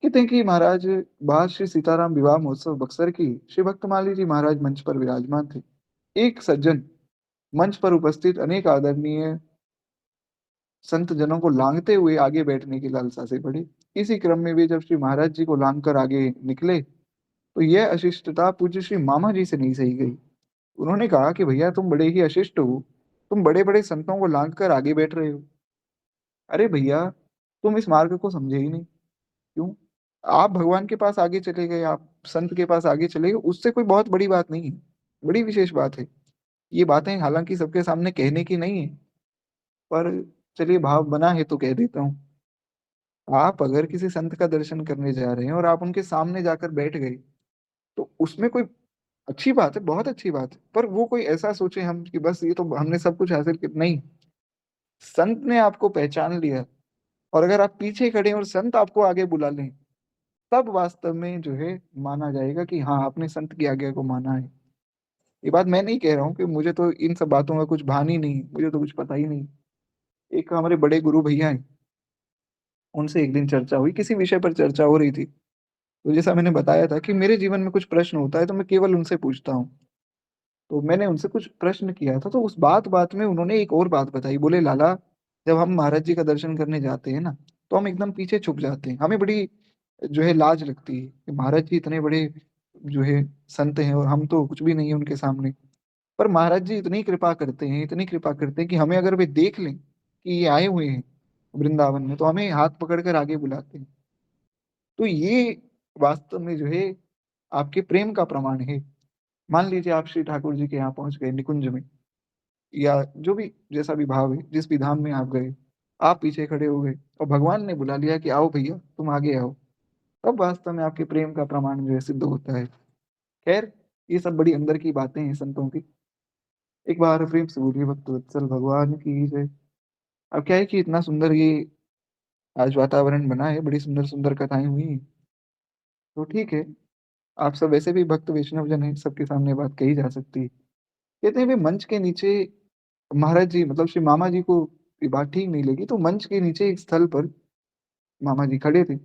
कहते हैं कि महाराज, बाहर श्री सीताराम विवाह महोत्सव बक्सर की श्री भक्तमाली जी महाराज मंच पर विराजमान थे। एक सज्जन मंच पर उपस्थित अनेक आदरणीय संत जनों को लांघते हुए आगे बैठने की लालसा से बढ़े। इसी क्रम में वे जब श्री महाराज जी को लांघ कर आगे निकले तो यह अशिष्टता पूज्य श्री मामा जी से नहीं सही गई। उन्होंने कहा कि भैया, तुम बड़े ही अशिष्ट हो, तुम बड़े बड़े संतों को लांघ कर आगे बैठ रहे हो। अरे भैया, तुम इस मार्ग को समझे ही नहीं। क्यों? आप भगवान के पास आगे चले गए, आप संत के पास आगे चले गए, उससे कोई बहुत बड़ी बात नहीं है। बड़ी विशेष बात है। ये बातें हालांकि सबके सामने कहने की नहीं है, पर चलिए भाव बना है तो कह देता हूँ। आप अगर किसी संत का दर्शन करने जा रहे हैं और आप उनके सामने जाकर बैठ गए, तो उसमें कोई अच्छी बात है, बहुत अच्छी बात है, पर वो कोई ऐसा सोचे हम कि बस ये तो हमने सब कुछ हासिल किया, नहीं। संत ने आपको पहचान लिया, और अगर आप पीछे खड़े हैं और संत आपको आगे बुला लें, तब वास्तव में जो है माना जाएगा कि हाँ, आपने संत की आज्ञा को माना है। ये बात मैं नहीं कह रहा हूँ कि मुझे तो इन सब बातों का कुछ भान ही नहीं, मुझे तो कुछ पता ही नहीं। एक हमारे बड़े गुरु भैया हैं, उनसे एक दिन चर्चा हुई, किसी विषय पर चर्चा हो रही थी। तो जैसा मैंने बताया था कि मेरे जीवन में कुछ प्रश्न होता है तो मैं केवल उनसे पूछता हूँ। तो मैंने उनसे कुछ प्रश्न किया था, तो उस बात बात में उन्होंने एक और बात बताई। बोले, लाला, जब हम महाराज जी का दर्शन करने जाते हैं ना, तो हम एकदम पीछे छुप जाते हैं। हमें बड़ी जो है लाज लगती है कि महाराज जी इतने बड़े जो है संत हैं और हम तो कुछ भी नहीं है उनके सामने। पर महाराज जी इतनी कृपा करते हैं, इतनी कृपा करते हैं कि हमें अगर वे देख लें कि ये आए हुए हैं वृंदावन में, तो हमें हाथ पकड़कर आगे बुलाते हैं। तो ये वास्तव में जो है आपके प्रेम का प्रमाण है। मान लीजिए आप श्री ठाकुर जी के यहाँ पहुंच गए निकुंज में, या जो भी जैसा भी भाव है, जिस भी धाम में आप गए, आप पीछे खड़े हो गए और भगवान ने बुला लिया कि आओ भैया, तुम आगे आओ, तब वास्तव में आपके प्रेम का प्रमाण जो है सिद्ध होता है। खैर, ये सब बड़ी अंदर की बातें हैं संतों की। एक बार प्रेम से बोलिए भक्त वत्सल भगवान की जय। अब क्या है कि इतना सुंदर ये आज वातावरण बना है, बड़ी सुंदर सुंदर कथाएं हुई हैं। तो ठीक है, आप सब वैसे भी भक्त वैष्णव जन हैं, सबके सामने बात कही जा सकती है। कहते हैं वे मंच के नीचे, महाराज जी मतलब श्री मामा जी को ये बात ठीक नहीं लगी, तो मंच के नीचे एक स्थल पर मामा जी खड़े थे।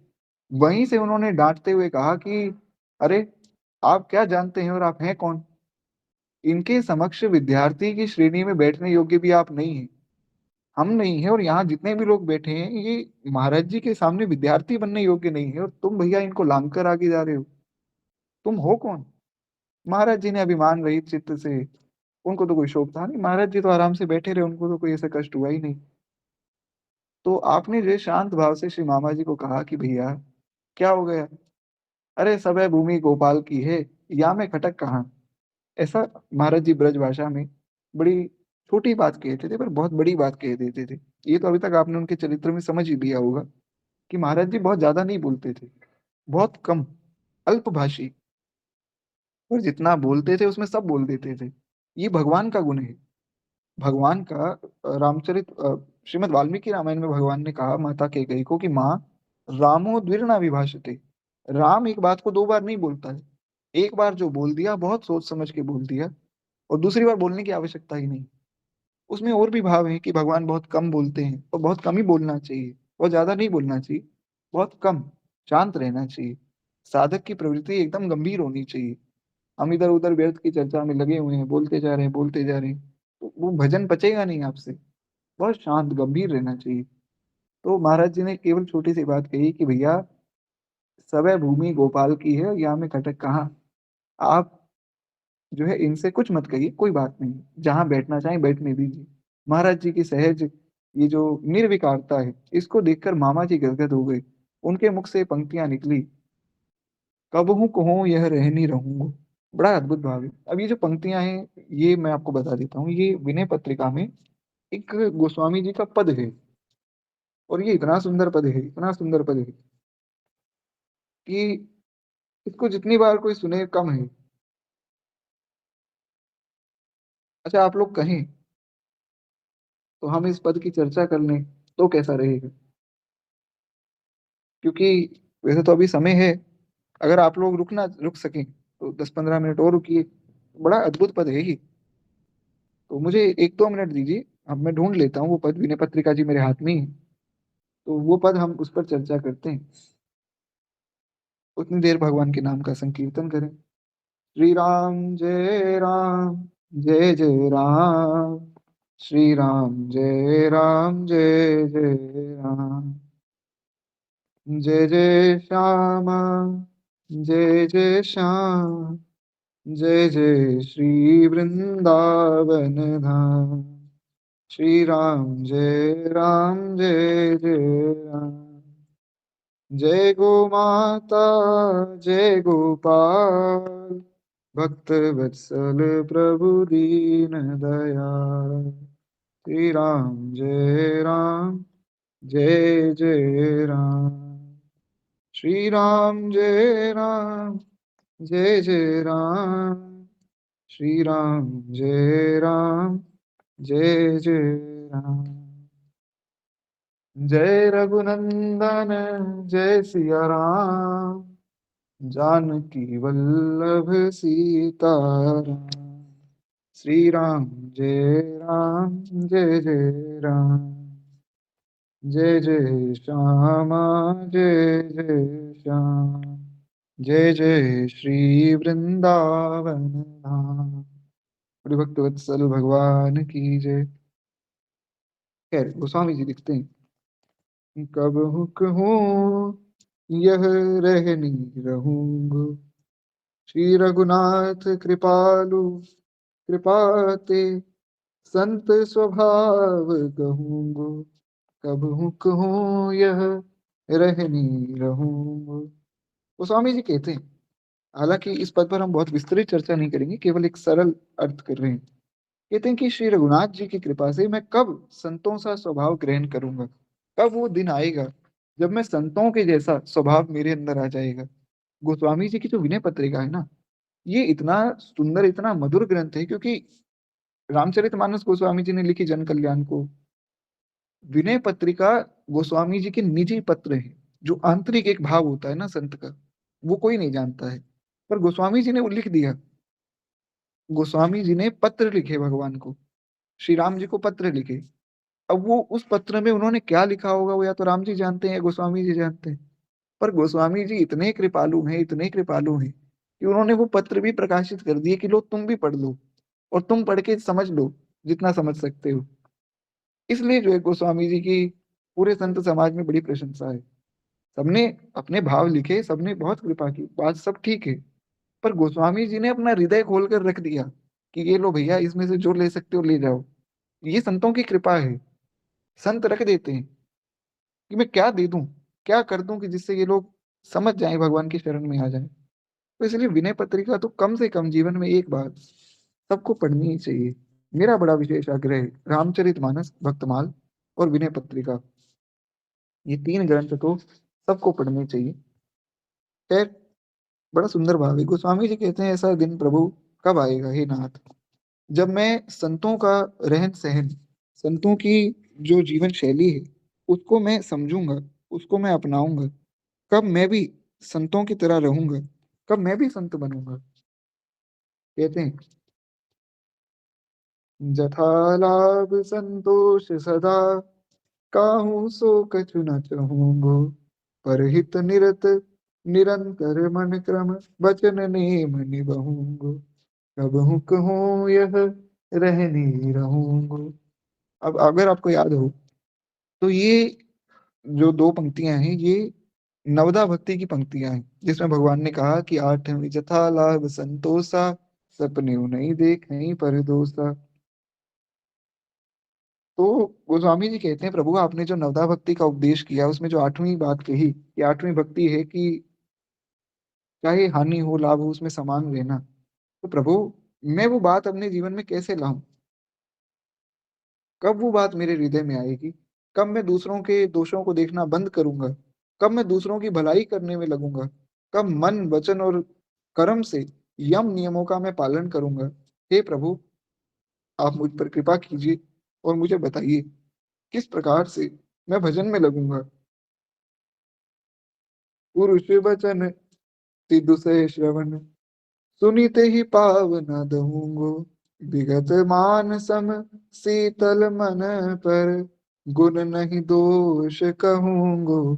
वहीं से उन्होंने डांटते हुए कहा कि अरे, आप क्या जानते हैं और आप हैं कौन? इनके समक्ष विद्यार्थी की श्रेणी में बैठने योग्य भी आप नहीं हैं। हम नहीं है, और यहाँ जितने भी लोग बैठे हैं ये महाराज जी के सामने विद्यार्थी बनने योग्य नहीं है, और तुम भैया इनको लांग कर आगे जा रहे हो। तुम हो कौन? महाराज जी ने अभिमान रहित चित्त से, उनको तो कोई शोक था नहीं, महाराज जी तो आराम से बैठे रहे, उनको तो कोई ऐसा कष्ट हुआ ही नहीं। तो आपने जो है शांत भाव से श्री मामा जी को कहा कि भैया, क्या हो गया? अरे, सब है भूमि गोपाल की है, या मैं खटक कहाँ? ऐसा महाराज जी ब्रज भाषा में बड़ी छोटी बात कहते थे, पर बहुत बड़ी बात कह देते थे। ये तो अभी तक आपने उनके चरित्र में समझ ही लिया होगा कि महाराज जी बहुत ज्यादा नहीं बोलते थे, बहुत कम, अल्पभाषी, और जितना बोलते थे उसमें सब बोल देते थे। ये भगवान का गुण है। भगवान का रामचरित श्रीमद् वाल्मीकि रामायण में भगवान ने कहा माता कैकेयी को कि माँ, रामो द्विर्ना विभाषते। राम एक बात को 2 बार नहीं बोलता है। एक बार जो बोल दिया, बहुत सोच समझ के बोल दिया, और दूसरी बार बोलने की आवश्यकता ही नहीं। उसमें और भी भाव है कि भगवान बहुत कम बोलते हैं, और बहुत कम ही बोलना चाहिए, बहुत ज्यादा नहीं बोलना चाहिए, बहुत कम, शांत रहना चाहिए। साधक की प्रवृत्ति एकदम गंभीर होनी चाहिए। हम इधर उधर व्यर्थ की चर्चा में लगे हुए हैं, बोलते जा रहे हैं, बोलते जा रहे हैं, तो वो भजन पचेगा नहीं आपसे। बहुत शांत गंभीर रहना चाहिए। तो महाराज जी ने केवल छोटी सी बात कही कि भैया, सब भूमि गोपाल की है, यहाँ में खटक कहाँ? आप जो है इनसे कुछ मत कहिए, कोई बात नहीं, जहां बैठना चाहे बैठने दीजिए। महाराज जी की सहज ये जो निर्विकारता है, इसको देखकर मामा जी गदगद हो गए। उनके मुख से पंक्तियां निकली, कबहू कहो यह रहनी रहूंगो। बड़ा अद्भुत भाव है। अब ये जो पंक्तियां हैं, ये मैं आपको बता देता हूँ, ये विनय पत्रिका में एक गोस्वामी जी का पद है। और ये इतना सुंदर पद है, इतना सुंदर पद है कि इसको जितनी बार कोई सुने कम है। अच्छा, आप लोग कहें तो हम इस पद की चर्चा कर लें तो कैसा रहेगा? क्योंकि वैसे तो अभी समय है, अगर आप लोग रुक सकें तो 10-15 मिनट और रुकिए। बड़ा अद्भुत पद है ये। तो मुझे 1-2 मिनट दीजिए, अब मैं ढूंढ लेता हूँ वो पद। विनय पत्रिका जी मेरे हाथ में ही है, तो वो पद हम उस पर चर्चा करते हैं। उतनी देर भगवान के नाम का संकीर्तन करें। श्री राम जय राम, जय जय राम। श्री राम जय राम, जय जय राम। जय जय श्यामा, जय जय श्याम। जय जय श्री वृंदावन धाम। श्री राम जय राम, जय जय राम। जय गो माता, जय गोपाल। भक्त वत्सल प्रभु दीन दयाल। श्री राम जय राम, जय जय राम। श्री राम जय राम, जय जय राम। श्री राम जय राम, जय जय राम। जय रघुनंदन, जय सिया राम। जानकी वल्लभ सीताराम। श्री राम जय राम, जय जय राम। जय जय श्यामा, जय जय श्याम। जय जय श्री वृंदावन धाम। बड़े भक्त वत्सल भगवान की जय। खैर, गोस्वामी जी लिखते हैं, कब हुक हूँ यह रहनी रहूंगा। श्री रघुनाथ कृपालु, कृपाते संत स्वभाव कहूंगो। कब हुक हूँ यह रहनी रहूंगो। वो स्वामी जी कहते हैं, हालांकि इस पद पर हम बहुत विस्तृत चर्चा नहीं करेंगे, केवल एक सरल अर्थ कर रहे हैं। कहते हैं कि श्री रघुनाथ जी की कृपा से मैं कब संतों सा स्वभाव ग्रहण करूंगा। कब वो दिन आएगा जब मैं संतों के जैसा स्वभाव मेरे अंदर आ जाएगा। गोस्वामी जी की जो विनय पत्रिका है ना, ये इतना सुंदर, इतना मधुर ग्रंथ है, क्योंकि रामचरितमानस गोस्वामी जी ने लिखी जन कल्याण को। विनय पत्रिका गोस्वामी जी के निजी पत्र हैं। जो आंतरिक एक भाव होता है ना संत का, वो कोई नहीं जानता है, पर गोस्वामी जी ने वो लिख दिया। गोस्वामी जी ने पत्र लिखे भगवान को, श्री राम जी को पत्र लिखे। अब वो उस पत्र में उन्होंने क्या लिखा होगा, वो या तो राम जी जानते हैं या गोस्वामी जी जानते हैं। पर गोस्वामी जी इतने कृपालु हैं, इतने कृपालु हैं कि उन्होंने वो पत्र भी प्रकाशित कर दिए कि लो तुम भी पढ़ लो, और तुम पढ़ के समझ लो जितना समझ सकते हो। इसलिए जो है गोस्वामी जी की पूरे संत समाज में बड़ी प्रशंसा है। सबने अपने भाव लिखे, सबने बहुत कृपा की, बात सब ठीक है। पर गोस्वामी जी ने अपना हृदय खोल कर रख दिया कि ये लो भैया, इसमें से जो ले सकते हो ले जाओ। ये संतों की कृपा है। संत रख देते हैं कि मैं क्या दे दूं, क्या कर दूं कि जिससे ये लोग समझ जाएं, भगवान की शरण में आ जाएं। तो इसलिए विनय पत्रिका तो कम से कम जीवन में एक बार सबको पढ़नी ही चाहिए। मेरा बड़ा विशेष आग्रह है, रामचरितमानस, भक्तमाल और विनय पत्रिका, ये 3 ग्रंथ तो सबको पढ़ने चाहिए। खैर, बड़ा सुंदर भाव है। गोस्वामी जी कहते हैं, ऐसा दिन प्रभु कब आएगा हे नाथ, जब मैं संतों का रहन सहन, संतों की जो जीवन शैली है, उसको मैं समझूंगा, उसको मैं अपनाऊंगा। कब मैं भी संतों की तरह रहूंगा, कब मैं भी संत बनूंगा। कहते हैं, जथा लाभ संतोष सदा, काहू सो कछु न चहूंगो। परहित निरत निरंतर मन क्रम, बचन नेम निबहूंगो। कब हूँ कहूँ यह रहनी रहूंगो। अब अगर आपको याद हो तो ये जो 2 पंक्तियां हैं, ये नवदा भक्ति की पंक्तियां हैं, जिसमें भगवान ने कहा कि आठवीं जथा लाभ संतोषा, सपने नहीं देख नहीं पर दोसा। तो गोस्वामी जी कहते हैं, प्रभु आपने जो नवदा भक्ति का उपदेश किया उसमें जो 8वीं बात कही, ये 8वीं भक्ति है कि चाहे हानि हो लाभ हो उसमें समान रहना। तो प्रभु मैं वो बात अपने जीवन में कैसे लाऊं? कब वो बात मेरे हृदय में आएगी? कब मैं दूसरों के दोषों को देखना बंद करूंगा? कब मैं दूसरों की भलाई करने में लगूंगा? कब मन वचन और कर्म से यम नियमों का मैं पालन करूंगा? हे प्रभु, आप मुझ पर कृपा कीजिए और मुझे बताइए किस प्रकार से मैं भजन में लगूंगा। पुरुष वचन सिद्धु से श्रवण, सुनीते ही पावना दहूँगो। विगत मान सम शीतल मन पर, गुण नहीं दोष कहूँगो।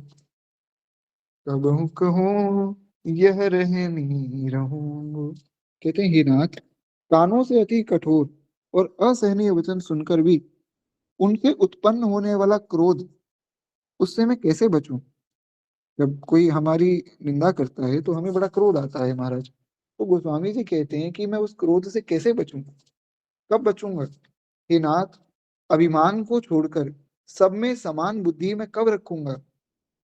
कबहु कहूँ यह रहनी रहूँगो। कहते हैं, हे नाथ, कानों से अति कठोर और असहनीय वचन सुनकर भी उनसे उत्पन्न होने वाला क्रोध, उससे मैं कैसे बचूं? जब कोई हमारी निंदा करता है तो हमें बड़ा क्रोध आता है महाराज। तो गोस्वामी जी कहते हैं कि मैं उस क्रोध से कैसे बचूं? कब बचूंगा? हे नाथ, अभिमान को छोड़कर सब में समान बुद्धि मैं कब रखूंगा?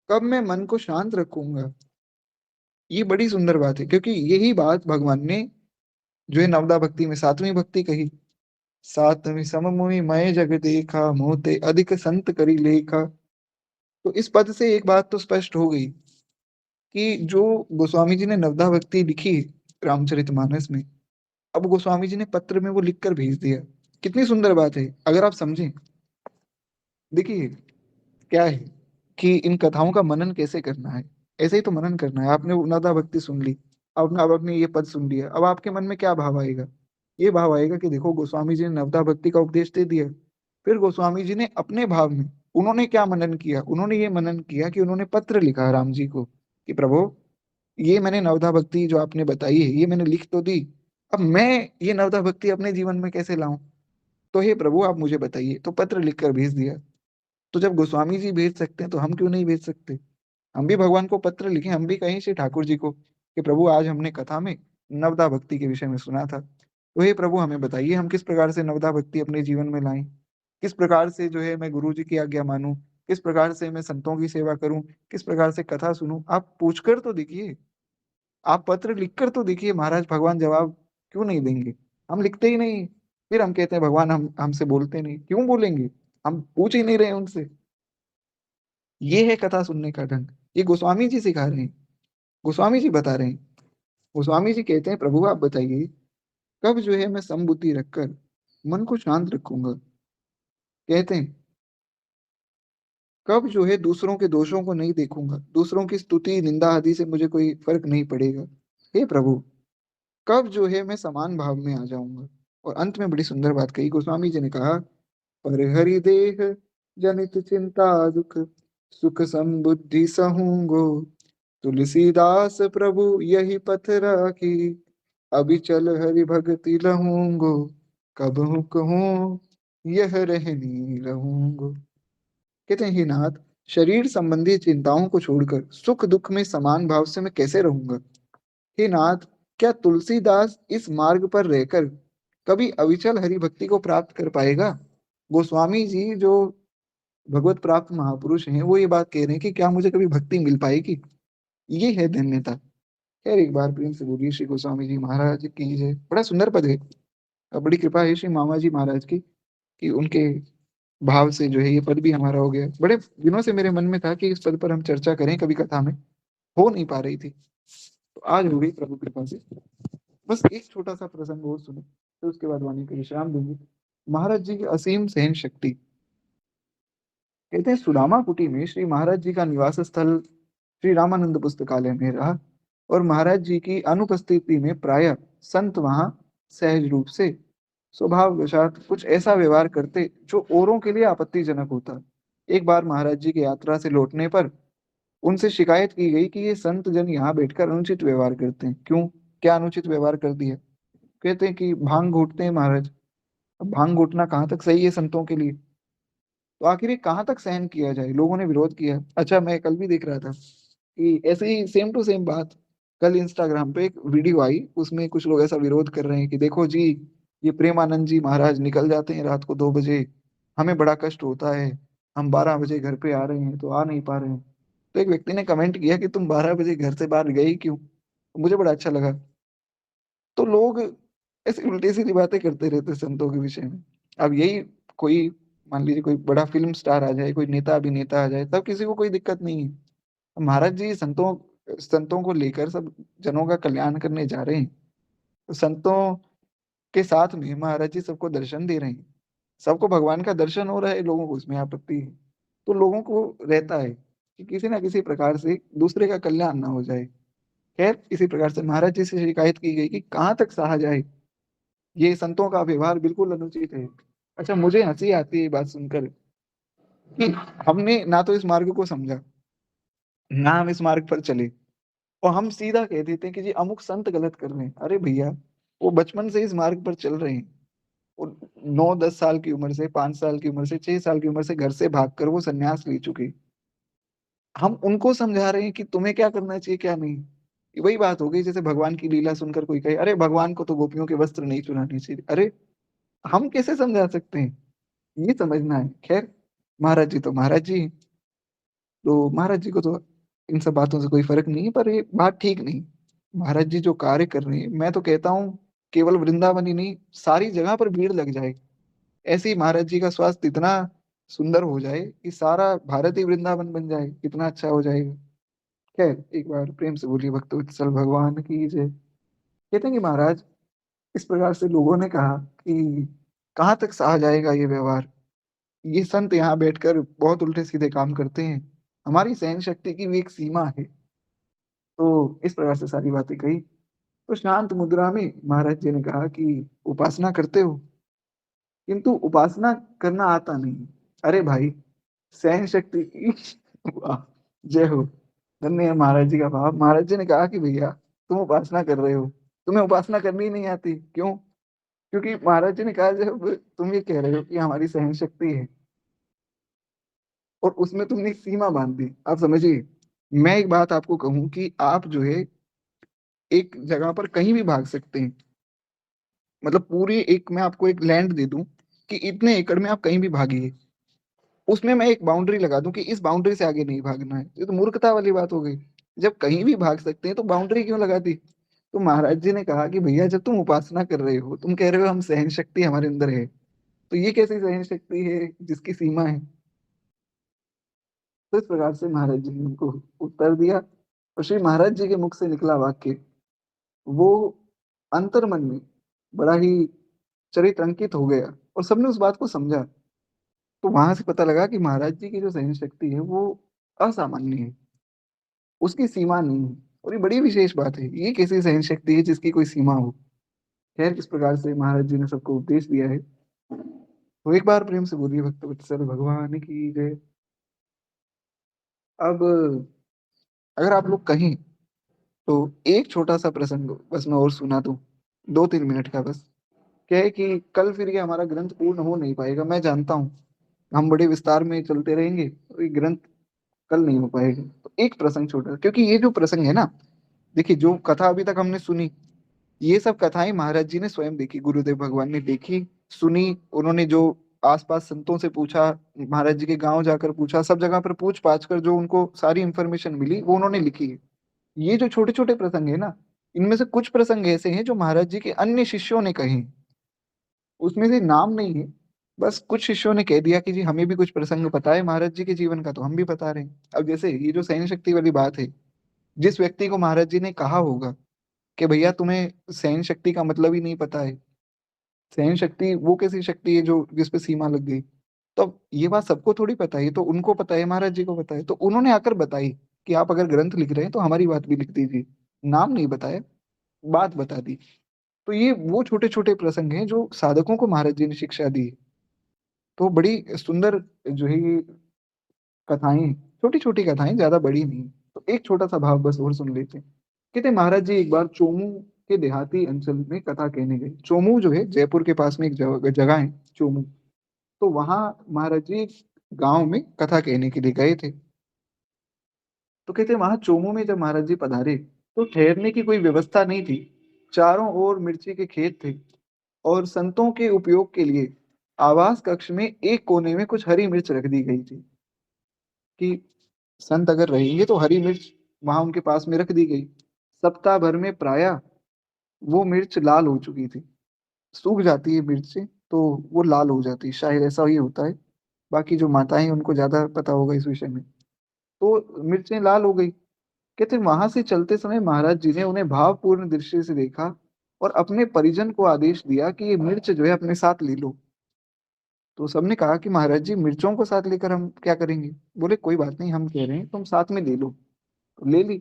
कब मैं मन को शांत रखूंगा? ये बड़ी सुंदर बात है, क्योंकि यही बात भगवान ने जो है नवदा भक्ति में 7वीं भक्ति कही। सातवीं सममुनि मय जग देखा, मोते अधिक संत करी लेखा। तो इस पद से एक बात तो स्पष्ट हो गई कि जो गोस्वामी जी ने नवदा भक्ति लिखी रामचरितमानस में, अब गोस्वामी जी ने पत्र में वो लिख कर भेज दिया। कितनी सुंदर बात है अगर आप समझें। देखिए क्या है कि इन कथाओं का मनन कैसे करना है। ऐसे ही तो मनन करना है। आपने नवदा भक्ति सुन ली, अब आपने ये पद सुन लिया, अब आपके मन में क्या भाव आएगा? ये भाव आएगा कि देखो गोस्वामी जी ने नवदा भक्ति का उपदेश दे दिया। फिर गोस्वामी जी ने अपने भाव में उन्होंने क्या मनन किया? उन्होंने ये मनन किया कि उन्होंने पत्र लिखा राम जी को कि प्रभु, ये मैंने नवधा भक्ति जो आपने बताई है ये मैंने लिख तो दी, अब मैं ये नवधा भक्ति अपने जीवन में कैसे लाऊं? तो हे प्रभु आप मुझे बताइए। तो पत्र लिखकर भेज दिया। तो जब गोस्वामी जी भेज सकते हैं तो हम क्यों नहीं भेज सकते? हम भी भगवान को पत्र लिखें, हम भी कहें श्री ठाकुर जी को कि प्रभु आज हमने कथा में नवदा भक्ति के विषय में सुना था, तो हे प्रभु हमें बताइए हम किस प्रकार से नवदा भक्ति अपने जीवन में लाएं। किस प्रकार से जो है मैं गुरु जी की आज्ञा मानूं, किस प्रकार से मैं संतों की सेवा करूं, किस प्रकार से कथा सुनूं। आप पूछकर तो देखिए, आप पत्र लिखकर तो देखिए महाराज, भगवान जवाब क्यों नहीं देंगे? हम लिखते ही नहीं, फिर हम कहते हैं भगवान हम हमसे बोलते नहीं। क्यों बोलेंगे? हम पूछ ही नहीं रहे उनसे। ये है कथा सुनने का ढंग। ये गोस्वामी जी सिखा रहे हैं, गोस्वामी जी बता रहे हैं। गोस्वामी जी कहते हैं प्रभु आप बताइए कब जो है मैं समबुद्धि रखकर मन को शांत रखूंगा। कहते हैं कब जो है दूसरों के दोषों को नहीं देखूंगा, दूसरों की स्तुति निंदा आदि से मुझे कोई फर्क नहीं पड़ेगा। हे प्रभु, कब जो है मैं समान भाव में आ जाऊंगा। और अंत में बड़ी सुंदर बात कही गोस्वामी जी ने कहा, पर हरि देह जनित चिंता दुख, सुख समबुद्धि सहूंगो। तुलसीदास प्रभु यही पथ राखी, अभी चल हरि भगति लहूंगो। कबहु कहूँ यह रहनी रहूंगो। कहते हैं, हे नाथ, शरीर संबंधी चिंताओं को छोड़कर सुख दुख में समान भाव से मैं कैसे रहूंगा? हे नाथ, क्या तुलसीदास इस मार्ग पर रहकर कभी अविचल हरि भक्ति को प्राप्त कर पाएगा? गोस्वामी जी जो भगवत प्राप्त महापुरुष हैं वो ये बात कह रहे हैं कि क्या मुझे कभी भक्ति मिल पाएगी? ये है धन्यता। खैर एक बार प्रेम से बोलिए श्री गोस्वामी जी महाराज की जय। बड़ा सुंदर पद है और बड़ी कृपा है श्री मामा जी महाराज की कि उनके भाव से जो है ये पद भी हमारा हो गया। बड़े दिनों से मेरे मन में था कि इस पद पर हम चर्चा करें कभी कथा में, हो नहीं पा रही थी, तो आज हो गई प्रभु कृपा से। बस एक छोटा सा प्रसंग और सुने तो उसके बाद वाणी को विश्राम दूंगी। महाराज जी की असीम सहन शक्ति। कहते हैं सुदामा कुटी में श्री महाराज जी का निवास स्थल श्री रामानंद पुस्तकालय में रहा और महाराज जी की अनुपस्थिति में प्रायः संत वहां सहज रूप से स्वभाववशात कुछ ऐसा व्यवहार करते जो औरों के लिए आपत्तिजनक होता। एक बार महाराज जी की यात्रा से लौटने पर उनसे शिकायत की गई कि ये संत जन यहाँ बैठकर अनुचित व्यवहार करते हैं। क्यों? क्या अनुचित व्यवहार कर दिया? कहते हैं कि भांग घोटते हैं महाराज। अब भांग घोटना कहाँ तक सही है संतों के लिए? तो आखिर ये कहाँ तक सहन किया जाए? लोगों ने विरोध किया। अच्छा मैं कल भी देख रहा था कि ऐसे ही सेम टू सेम बात कल इंस्टाग्राम पे एक वीडियो आई, उसमें कुछ लोग ऐसा विरोध कर रहे हैं कि देखो जी, ये प्रेमानंद जी महाराज निकल जाते हैं रात को 2 बजे, हमें बड़ा कष्ट होता है, हम 12 बजे घर पे आ रहे हैं तो आ नहीं पा रहे हैं। तो एक व्यक्ति ने कमेंट किया कि तुम 12 बजे घर से बाहर गए ही क्यों? मुझे बड़ा अच्छा लगा। तो लोग ऐसी उल्टी-सीधी बातें करते रहते हैं संतों के विषय में। अब यही कोई मान लीजिए कोई बड़ा फ़िल्म स्टार आ जाए, कोई नेता अभिनेता आ जाए, तब किसी को कोई दिक्कत नहीं है। महाराज जी संतों संतों को लेकर सब जनों का कल्याण करने जा रहे हैं। तो संतों के साथ में महाराज जी सबको दर्शन दे रहे हैं। सबको भगवान का दर्शन हो रहा है, लोगों को उसमें आपत्ति है। तो लोगों को रहता है कि किसी न किसी प्रकार से दूसरे का कल्याण ना हो जाए। खैर इसी प्रकार से महाराज जी से शिकायत की गई कि कहाँ तक सहा जाए, ये संतों का व्यवहार बिल्कुल अनुचित है। अच्छा मुझे हँसी आती है ये बात सुनकर कि हमने ना तो इस मार्ग को समझा, ना हम इस मार्ग पर चले और हम सीधा कह देते हैं कि जी अमुक संत गलत कर रहे हैं। अरे भैया, वो बचपन से इस मार्ग पर चल रहे हैं। वो 9-10 साल की उम्र से, 5 साल की उम्र से, 6 साल की उम्र से घर से भागकर वो सन्यास ले चुके। हम उनको समझा रहे हैं कि तुम्हें क्या करना चाहिए, क्या नहीं। वही बात हो गई जैसे भगवान की लीला सुनकर कोई कहे, "अरे! भगवान को तो गोपियों के वस्त्र नहीं चुराने चाहिए।" अरे! हम कैसे समझा सकते हैं? ये समझना है। खैर, महाराज जी तो महाराज जी हैं, तो महाराज जी को तो इन सब बातों से कोई फ़र्क नहीं है, पर ये बात ठीक नहीं। महाराज जी जो कार्य कर रहे हैं, मैं तो कहता हूँ केवल वृंदावन ही नहीं, सारी जगह पर भीड़ लग जाए। ऐसे ही महाराज जी का स्वास्थ्य इतना सुंदर हो जाए कि सारा भारत ही वृंदावन बन जाए, कितना अच्छा हो जाएगा। खैर, एक बार प्रेम से बोलिए भक्तवत्सल भगवान की जय। कहते हैं कि महाराज इस प्रकार से लोगों ने कहा कि कहाँ तक सहा जाएगा ये व्यवहार? ये संत यहाँ बैठकर बहुत उल्टे-सीधे काम करते हैं। हमारी सहन शक्ति की भी एक सीमा है। तो इस प्रकार से सारी बातें कही। तो शांत मुद्रा में महाराज जी ने कहा कि उपासना करते हो, किंतु उपासना करना आता नहीं। अरे भाई! सहन शक्ति की वाह! जय हो। धन्य है महाराज जी का भाव। महाराज जी ने कहा कि भैया तुम उपासना कर रहे हो, तुम्हें उपासना करनी ही नहीं आती। क्यों? क्योंकि महाराज जी ने कहा जब तुम ये कह रहे हो कि हमारी सहन शक्ति है और उसमें तुमने एक सीमा बाँध दी। आप समझिए, मैं एक बात आपको कहूँ कि आप जो है एक जगह पर कहीं भी भाग सकते हैं। मतलब पूरी एक मैं आपको एक लैंड दे दूँ कि इतने एकड़ में आप कहीं भी भागिए। उसमें मैं एक बाउंड्री लगा दूँ कि इस बाउंड्री से आगे नहीं भागना है। ये तो मूर्खता वाली बात हो गई। जब कहीं भी भाग सकते हैं तो बाउंड्री क्यों लगा दी? तो महाराज जी ने कहा कि भैया जब तुम उपासना कर रहे हो, तुम कह रहे हो हम सहन शक्ति हमारे अंदर है। तो ये कैसी सहन शक्ति है जिसकी सीमा है? तो इस प्रकार से महाराज जी ने उनको उत्तर दिया और श्री महाराज जी के मुख से निकला वाक्य, वो अंतर्मन में बड़ा ही चरित्र हो गया और सबने उस बात को समझा। तो वहाँ से पता लगा कि महाराज जी की जो सहन शक्ति है वो असामान्य है, उसकी सीमा नहीं है और ये बड़ी विशेष बात है। ये कैसी सहन शक्ति है जिसकी कोई सीमा हो? खैर इस प्रकार से महाराज जी ने सबको उपदेश दिया है। तो एक बार प्रेम से बोलिए भक्तवत्सल भगवान की जय। अब अगर आप लोग कहें तो एक छोटा-सा प्रसंग बस मैं और सुना दूँ, 2-3 मिनट का बस। क्या है कि कल फिर ये हमारा ग्रंथ पूर्ण हो नहीं पाएगा, मैं जानता हूँ। हम बड़े विस्तार में चलते रहेंगे, तो ये ग्रंथ कल नहीं हो पाएगा। तो एक प्रसंग छोटा क्योंकि ये जो प्रसंग है ना, देखिए जो कथा अभी तक हमने सुनी, ये सब कथाएँ महाराज जी ने स्वयं देखी, गुरुदेव भगवान ने देखी, सुनी, उन्होंने जो आस-पास संतों से पूछा, महाराज जी के गाँव जाकर पूछा, सब जगह पर पूछ-पाछ कर जो उनको सारी इन्फॉर्मेशन मिली, वो उन्होंने लिखी है। ये जो छोटे-छोटे प्रसंग है ना, इनमें से कुछ प्रसंग ऐसे हैं जो महाराज जी के अन्य शिष्यों ने कहे हैं। उसमें से नाम नहीं है, बस कुछ शिष्यों ने कह दिया कि जी हमें भी कुछ प्रसंग पता है महाराज जी के जीवन का तो हम भी बता रहे हैं। अब जैसे ये जो सहन शक्ति वाली बात है, जिस व्यक्ति को महाराज जी ने कहा होगा कि भैया तुम्हें सहन शक्ति का मतलब ही नहीं पता है। सहन शक्ति वो कैसी शक्ति है जो जिस पे सीमा लग गई। तो अब ये बात सबको थोड़ी पता है, ये तो उनको पता है, महाराज जी को पता है। तो उन्होंने आकर बताई कि आप अगर ग्रंथ लिख रहे हैं तो हमारी बात भी लिख दीजिए। नाम नहीं बताया, बात बता दी। तो ये वो छोटे-छोटे प्रसंग हैं जो साधकों को महाराज जी ने शिक्षा दी है। तो बड़ी सुंदर जो है ये कथाएँ, छोटी-छोटी कथाएँ ज़्यादा बड़ी नहीं। तो एक छोटा-सा भाव बस और सुन लेते हैं। कहते हैं महाराज जी एक बार चोमू के देहाती अंचल में कथा कहने गए। चोमू जो है जयपुर के पास में एक जगह है चोमू। तो वहाँ महाराज जी गाँव में कथा कहने के लिए गए थे। तो कहते हैं वहाँ चोमू में जब महाराज जी पधारे, तो ठहरने की कोई व्यवस्था नहीं थी। चारों ओर मिर्ची के खेत थे और संतों के उपयोग के लिए आवास कक्ष में एक कोने में कुछ हरी मिर्च रख दी गई थी कि संत अगर रहेंगे तो हरी मिर्च वहां उनके पास में रख दी गई। सप्ताह भर में प्रायः वो मिर्च लाल हो चुकी थी। सूख जाती है मिर्चें तो वो लाल हो जाती है, शायद ऐसा ही होता है। बाकी जो माताएं हैं, उनको ज्यादा पता होगा इस विषय में। तो मिर्चें लाल हो गई। कहते वहां से चलते समय महाराज जी ने उन्हें भावपूर्ण दृष्टि से देखा और अपने परिजन को आदेश दिया कि ये मिर्च जो है अपने साथ ले लो। तो सबने कहा कि महाराज जी मिर्चों को साथ लेकर हम क्या करेंगे। बोले कोई बात नहीं, हम कह रहे हैं तुम साथ में ले लो। तो ले ली।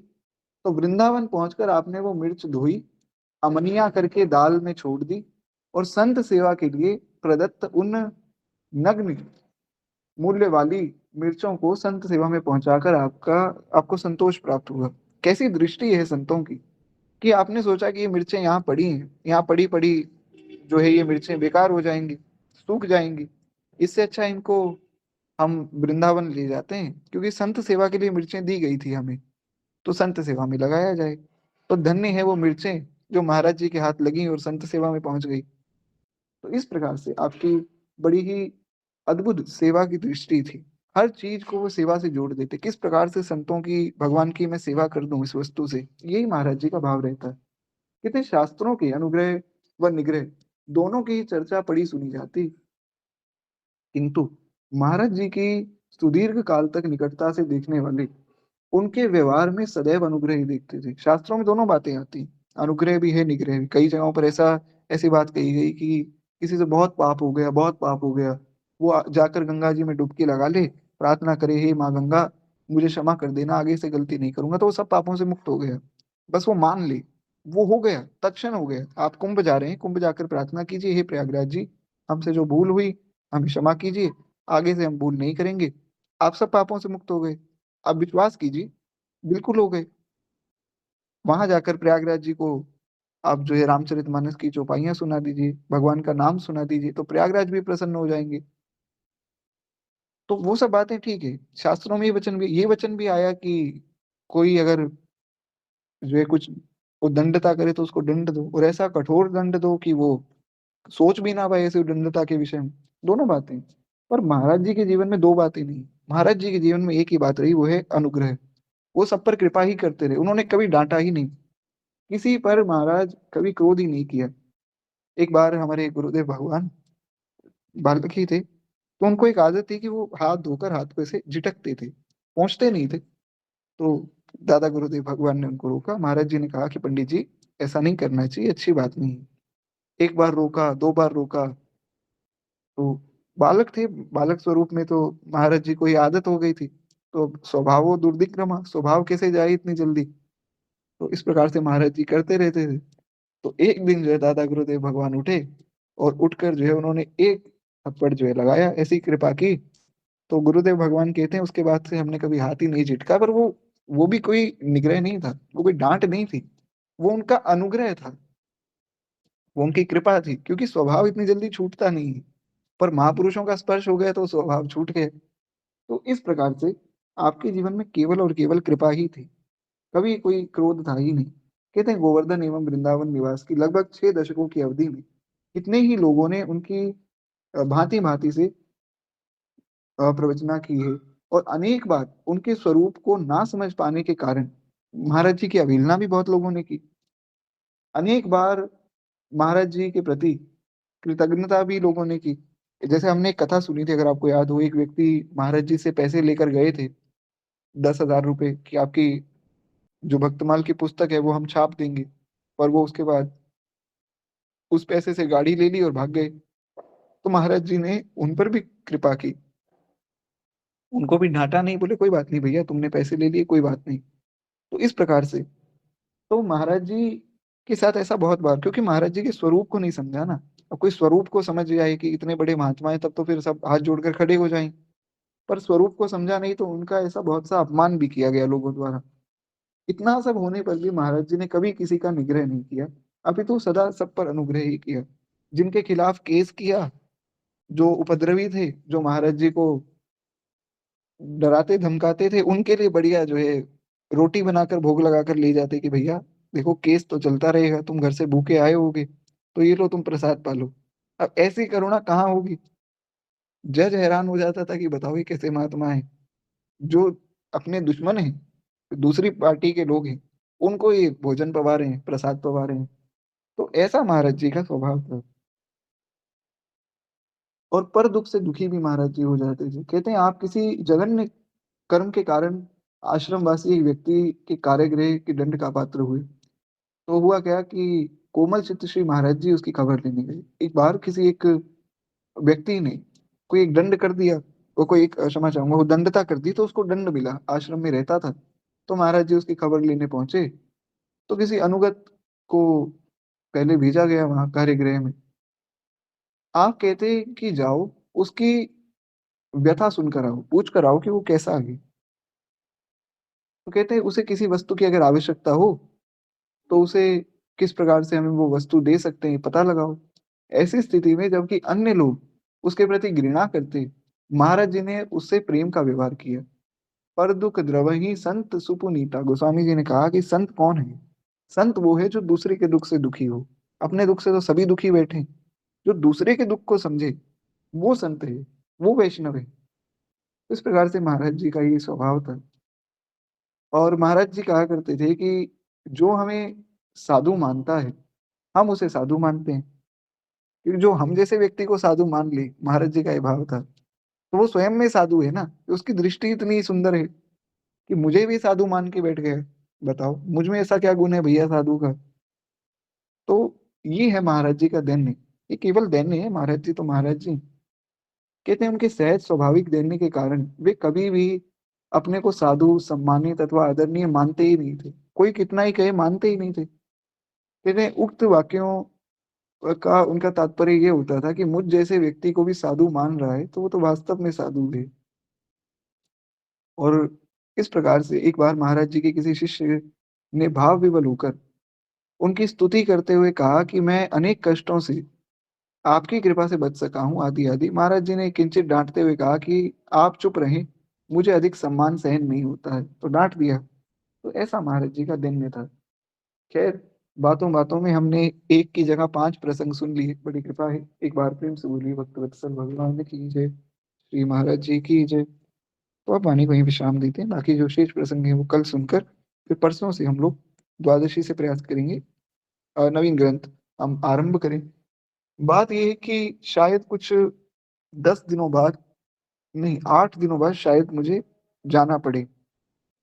तो वृंदावन पहुंचकर आपने वो मिर्च धोई, अमनिया करके दाल में छोड़ दी और संत सेवा के लिए प्रदत्त उन नग्न मूल्य वाली मिर्चों को संत सेवा में पहुंचाकर आपको संतोष प्राप्त हुआ। कैसी दृष्टि है संतों की, कि आपने सोचा कि ये मिर्चें यहाँ पड़ी हैं, यहाँ पड़ी पड़ी जो है ये मिर्चें बेकार हो जाएंगी, सूख जाएंगी। इससे अच्छा इनको हम वृंदावन ले जाते हैं, क्योंकि संत सेवा के लिए मिर्चें दी गई थी हमें, तो संत सेवा में लगाया जाए। तो धन्य है वो मिर्चें जो महाराज जी के हाथ लगी और संत सेवा में पहुंच गई। तो इस प्रकार से आपकी बड़ी ही अद्भुत सेवा की दृष्टि थी। हर चीज को वो सेवा से जोड़ देते, किस प्रकार से संतों की, भगवान की मैं सेवा कर दूं इस वस्तु से, यही महाराज जी का भाव रहता है। कितने शास्त्रों के अनुग्रह व निग्रह दोनों की चर्चा पड़ी सुनी जाती, किंतु महाराज जी की सुदीर्घ काल तक निकटता से देखने वाले उनके व्यवहार में सदैव अनुग्रह ही देखते थे। शास्त्रों में दोनों बातें आती, अनुग्रह भी है निग्रह भी। कई जगहों पर ऐसी बात कही गई कि किसी से बहुत पाप हो गया, बहुत पाप हो गया, वो जाकर गंगा जी में डुबकी लगा ले, प्रार्थना करे हे माँ गंगा मुझे क्षमा कर देना, आगे से गलती नहीं करूंगा, तो वो सब पापों से मुक्त हो गया। बस वो मान ले, वो हो गया, तत्क्षण हो गया। आप कुंभ जा रहे हैं, कुंभ जाकर प्रार्थना कीजिए हे प्रयागराज जी, हमसे जो भूल हुई हमें क्षमा कीजिए, आगे से हम भूल नहीं करेंगे। आप सब पापों से मुक्त हो गए। आप विश्वास कीजिए, बिल्कुल हो गए। वहां जाकर प्रयागराज जी को आप जो है रामचरितमानस की चौपाइयां सुना दीजिए, भगवान का नाम सुना दीजिए, तो प्रयागराज भी प्रसन्न हो जाएंगे। तो वो सब बातें ठीक है। शास्त्रों में ये वचन भी आया कि कोई अगर जो है कुछ उद्दंडता करे तो उसको दंड दो, और ऐसा कठोर दंड दो कि वो सोच भी ना पाए ऐसे उद्दंडता के विषय में। दोनों बातें। पर महाराज जी के जीवन में दो बातें नहीं, महाराज जी के जीवन में एक ही बात रही, वो है अनुग्रह। वो सब पर कृपा ही करते रहे, उन्होंने कभी डांटा ही नहीं। किसी पर महाराज कभी क्रोध ही नहीं किया। एक बार हमारे गुरुदेव भगवान बालक ही थे, तो उनको एक आदत थी कि वो हाथ धोकर हाथ पे से झिटकते थे, पहुंचते नहीं थे। तो दादा गुरुदेव भगवान ने उनको रोका। महाराज जी ने कहा कि पंडित जी ऐसा नहीं करना चाहिए, अच्छी बात नहीं है। एक बार रोका, दो बार रोका, तो बालक थे, बालक स्वरूप में तो महाराज जी को ये आदत हो गई थी। तो स्वभाव दुर्दिक्रमा, स्वभाव कैसे जाए इतनी जल्दी। तो इस प्रकार से महाराज जी करते रहते थे। तो एक दिन जो है दादा गुरुदेव भगवान उठे और उठकर जो है उन्होंने एक थप्पड़ जो है लगाया, ऐसी कृपा की। तो गुरुदेव भगवान कहते हैं उसके बाद से हमने कभी हाथ ही नहीं झिटका। पर वो भी कोई निग्रह नहीं था, वो कोई डांट नहीं थी, वो उनका अनुग्रह था, वो उनकी कृपा थी, क्योंकि स्वभाव इतनी जल्दी छूटता नहीं है। पर महापुरुषों का स्पर्श हो गया तो स्वभाव छूट गया। तो इस प्रकार से आपके जीवन में केवल और केवल कृपा ही थी, कभी कोई क्रोध था ही नहीं। कहते हैं गोवर्धन एवं वृंदावन निवास की लगभग 6 दशकों की अवधि में कितने ही लोगों ने उनकी भांति भांति से प्रवचना की है, और अनेक बार उनके स्वरूप को ना समझ पाने के कारण महाराज जी की अवहेलना भी बहुत लोगों ने की। अनेक बार महाराज जी के प्रति कृतज्ञता भी लोगों ने की। जैसे हमने एक कथा सुनी थी, अगर आपको याद हो, एक व्यक्ति महाराज जी से पैसे लेकर गए थे, 10,000 रुपए कि आपकी जो भक्तमाल की पुस्तक है वो हम छाप देंगे। पर वो उसके बाद उस पैसे से गाड़ी ले ली और भाग गए। तो महाराज जी ने उन पर भी कृपा की, उनको भी डांटा नहीं, बोले कोई बात नहीं भैया, तुमने पैसे ले लिए, कोई बात नहीं। तो इस प्रकार से तो महाराज जी के साथ ऐसा बहुत बार, क्योंकि महाराज जी के स्वरूप को नहीं समझा ना। अब कोई स्वरूप को समझ जाए कि इतने बड़े महात्मा है, तब तो फिर सब हाथ जोड़कर खड़े हो जाएं। पर स्वरूप को समझा नहीं, तो उनका ऐसा बहुत सा अपमान भी किया गया लोगों द्वारा। इतना सब होने पर भी महाराज जी ने कभी किसी का निग्रह नहीं किया, अपितु सदा सब पर अनुग्रह ही किया। जिनके खिलाफ केस किया, जो उपद्रवी थे, जो महाराज जी को डराते धमकाते थे, उनके लिए बढ़िया जो है रोटी बनाकर भोग लगाकर ले जाते कि भैया देखो केस तो चलता रहेगा, तुम घर से भूखे आए होगे, तो ये लो तुम प्रसाद पालो। अब ऐसी करुणा कहाँ होगी। जज हैरान हो जाता था कि बताओ ये कैसे महात्मा है जो अपने दुश्मन हैं, दूसरी पार्टी के लोग हैं, उनको ये भोजन पवा रहे हैं, प्रसाद पवा रहे हैं। तो ऐसा महाराज जी का स्वभाव था। और पर दुख से दुखी भी महाराज जी हो जाते थे। कहते हैं आप किसी जघन्य कर्म के कारण आश्रमवासी एक व्यक्ति के कारागृह के दंड का पात्र हुए। तो हुआ क्या कि कोमल चित्त श्री महाराज जी उसकी खबर लेने गए। एक बार किसी एक व्यक्ति ने कोई एक दंड कर दिया, वो कोई एक क्षमा चाहूंगा, वो दंडता कर दी, तो उसको दंड मिला, आश्रम में रहता था। तो महाराज जी उसकी खबर लेने पहुंचे। तो किसी अनुगत को पहले भेजा गया वहां कार्यगृह में। आप कहते कि जाओ, उसकी व्यथा सुनकर आओ, पूछ कर आओ कि वो कैसा है। तो कहते हैं उसे किसी वस्तु की अगर आवश्यकता हो तो उसे किस प्रकार से हमें वो वस्तु दे सकते हैं पता लगाओ। ऐसी स्थिति में जबकि अन्य लोग उसके प्रति घृणा करते, महाराज जी ने उससे प्रेम का व्यवहार किया। पर दुख द्रवहि संत सुपुनीता, गोस्वामी जी ने कहा कि संत कौन है? संत वो है जो दूसरे के दुख से दुखी हो। अपने दुख से तो सभी दुखी बैठे, जो दूसरे के दुख को समझे वो संत है, वो वैष्णव है। इस प्रकार से महाराज जी का ये स्वभाव था। और महाराज जी कहा करते थे कि जो हमें साधु मानता है, हम उसे साधु मानते हैं। क्योंकि जो हम जैसे व्यक्ति को साधु मान ले, महाराज जी का ये भाव था, तो वो स्वयं में साधु है ना, कि उसकी दृष्टि इतनी सुंदर है कि मुझे भी साधु मान के बैठ गया। बताओ मुझ में ऐसा क्या गुण है भैया साधु का। तो ये है महाराज जी का दैन्य। ये केवल दैन्य है, महाराज जी तो महाराज जी। कहते हैं उनके सहज स्वाभाविक दैन्य के कारण वे कभी भी अपने को साधु सम्मानित अथवा आदरणीय मानते ही नहीं थे। कोई कितना ही कहे मानते ही नहीं थे। कहते हैं उक्त वाक्यों का उनका तात्पर्य ये होता था कि मुझ जैसे व्यक्ति को भी साधु मान रहा है तो वो तो वास्तव में साधु है। और इस प्रकार से एक बार महाराज जी के किसी शिष्य ने भाव विवल होकर उनकी स्तुति करते हुए कहा कि मैं अनेक कष्टों से आपकी कृपा से बच सका हूँ आदि आदि। महाराज जी ने किंचित डांटते हुए कहा कि आप चुप रहें, मुझे अधिक सम्मान सहन नहीं होता है, तो डांट दिया। तो ऐसा महाराज जी का दिन में था। खैर, बातों बातों में हमने एक की जगह पांच प्रसंग सुन लिए, बड़ी कृपा है। एक बार प्रेम से बोलिए भक्त वत्सल भगवान की जय, श्री महाराज जी की जय। तो आप वाणी को यहीं विश्राम देते हैं, बाकी जो शेष प्रसंग है वो कल सुनकर फिर परसों से हम लोग द्वादशी से प्रयास करेंगे नवीन ग्रंथ हम आरंभ करें। बात यह है कि शायद कुछ 10 दिनों बाद, नहीं 8 दिनों बाद शायद मुझे जाना पड़े।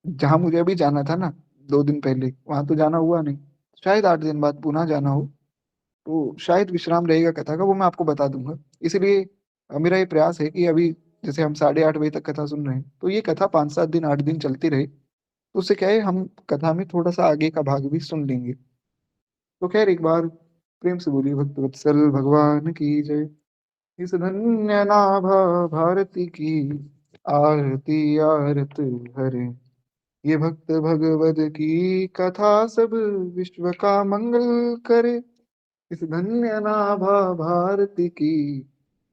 जहां मुझे अभी जाना था ना 2 दिन पहले, वहां तो जाना हुआ नहीं। शायद 8 दिन बाद पुनः जाना हो, तो शायद विश्राम रहेगा कथा का, वो मैं आपको बता दूंगा। इसलिए मेरा ये प्रयास है कि अभी जैसे हम 8:30 बजे तक कथा सुन रहे हैं, तो ये कथा 5-7 दिन 8 दिन चलती रहे। तो उससे क्या है, हम कथा में थोड़ा सा आगे का भाग भी सुन लेंगे। तो खैर, एक बार प्रेम से बोलिए भक्त वत्सल भगवान की जय। इस धन्य नाभा भारती की आरती आरत हरे। ये भक्त भगवत की कथा सब विश्व का मंगल करे। इस धन्य नाभा भारती की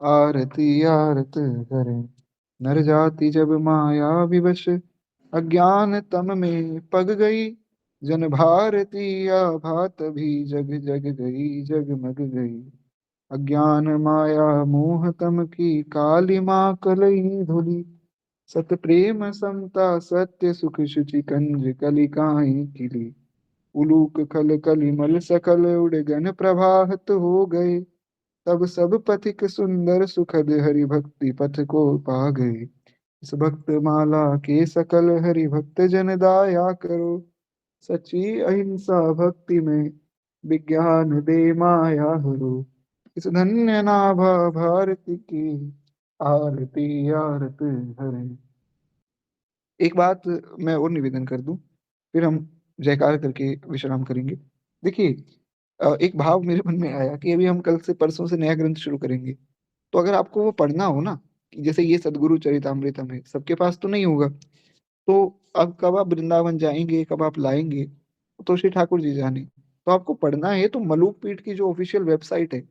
आरती आरत करे। नर जाति जब माया विवश अज्ञान तम में पग गई, जन भारती आभा तभी जग जग गई जगमग गई। अज्ञान माया मोह तम की काली माँ कलई धुली। सत प्रेम समता सत्य सुख शुचि कंज कलिकाएं खिली। उलूक खल कलिमल सकल उड़गन प्रभात हो गए। तब सब पथिक सुंदर सुखद हरि भक्ति पथ को पा गए। इस भक्त माला के सकल हरि भक्त जन दाया करो। सच्ची अहिंसा भक्ति में विज्ञान दे माया हरो। इस धन्य नाभा भारती की आरती आरत हरे। एक बात मैं और निवेदन कर दूं, फिर हम जयकार करके विश्राम करेंगे। देखिए, एक भाव मेरे मन में आया कि अभी हम कल से परसों से नया ग्रंथ शुरू करेंगे। तो अगर आपको वो पढ़ना हो ना, कि जैसे ये सदगुरु चरितामृतम है, सबके पास तो नहीं होगा। तो अब कब आप वृंदावन जाएंगे, कब आप लाएंगे, तो श्री ठाकुर जी जाने। तो आपको पढ़ना है तो मलूक पीठ की जो ऑफिशियल वेबसाइट है,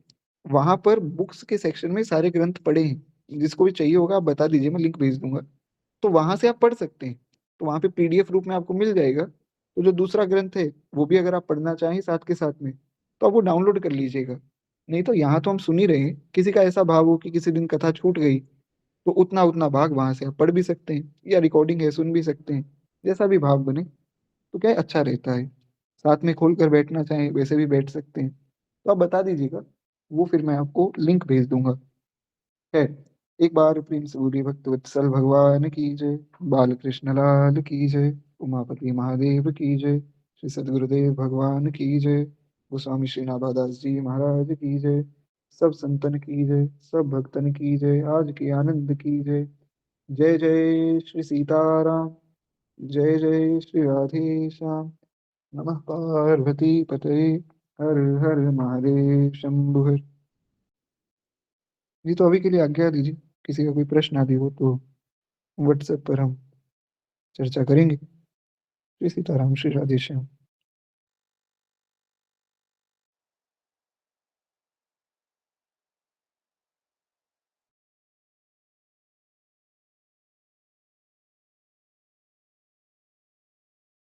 वहां पर बुक्स के सेक्शन में सारे ग्रंथ पड़े हैं। जिसको भी चाहिए होगा आप बता दीजिए, मैं लिंक भेज दूंगा। तो वहां से आप पढ़ सकते हैं। तो वहां पे पीडीएफ रूप में आपको मिल जाएगा। तो जो दूसरा ग्रंथ है वो भी अगर आप पढ़ना चाहें साथ के साथ में, तो आप वो डाउनलोड कर लीजिएगा। नहीं तो यहाँ तो हम सुन ही रहे हैं, किसी का ऐसा भाव हो कि किसी दिन कथा छूट गई, तो उतना-उतना भाग वहाँ से आप पढ़ भी सकते हैं या रिकॉर्डिंग है सुन भी सकते हैं। जैसा भी भाव बने, तो क्या है अच्छा रहता है। साथ में खोल कर बैठना चाहें वैसे भी बैठ सकते हैं। तो आप बता दीजिएगा, वो फिर मैं आपको लिंक भेज दूँगा। है। एक बार प्रेम से बोलिए भक्तवत्सल भगवान की जय, बाल कृष्ण लाल की जय, उमापति महादेव की जय, श्री सद्गुरुदेव भगवान की जय, गोस्वामी श्री नाभादास जी महाराज की जय, सब संतन की जय, सब भक्तन की जय, आज के आनंद की जय। जय जय श्री सीताराम, जय जय श्री राधे श्याम, नमः पार्वती पतये, हर हर महादेव शंभु हर। जी तो अभी के लिए आज्ञा दीजिए, किसी का कोई प्रश्न आदि हो तो व्हाट्सएप पर हम चर्चा करेंगे। श्री सीताराम, श्री राधे श्याम।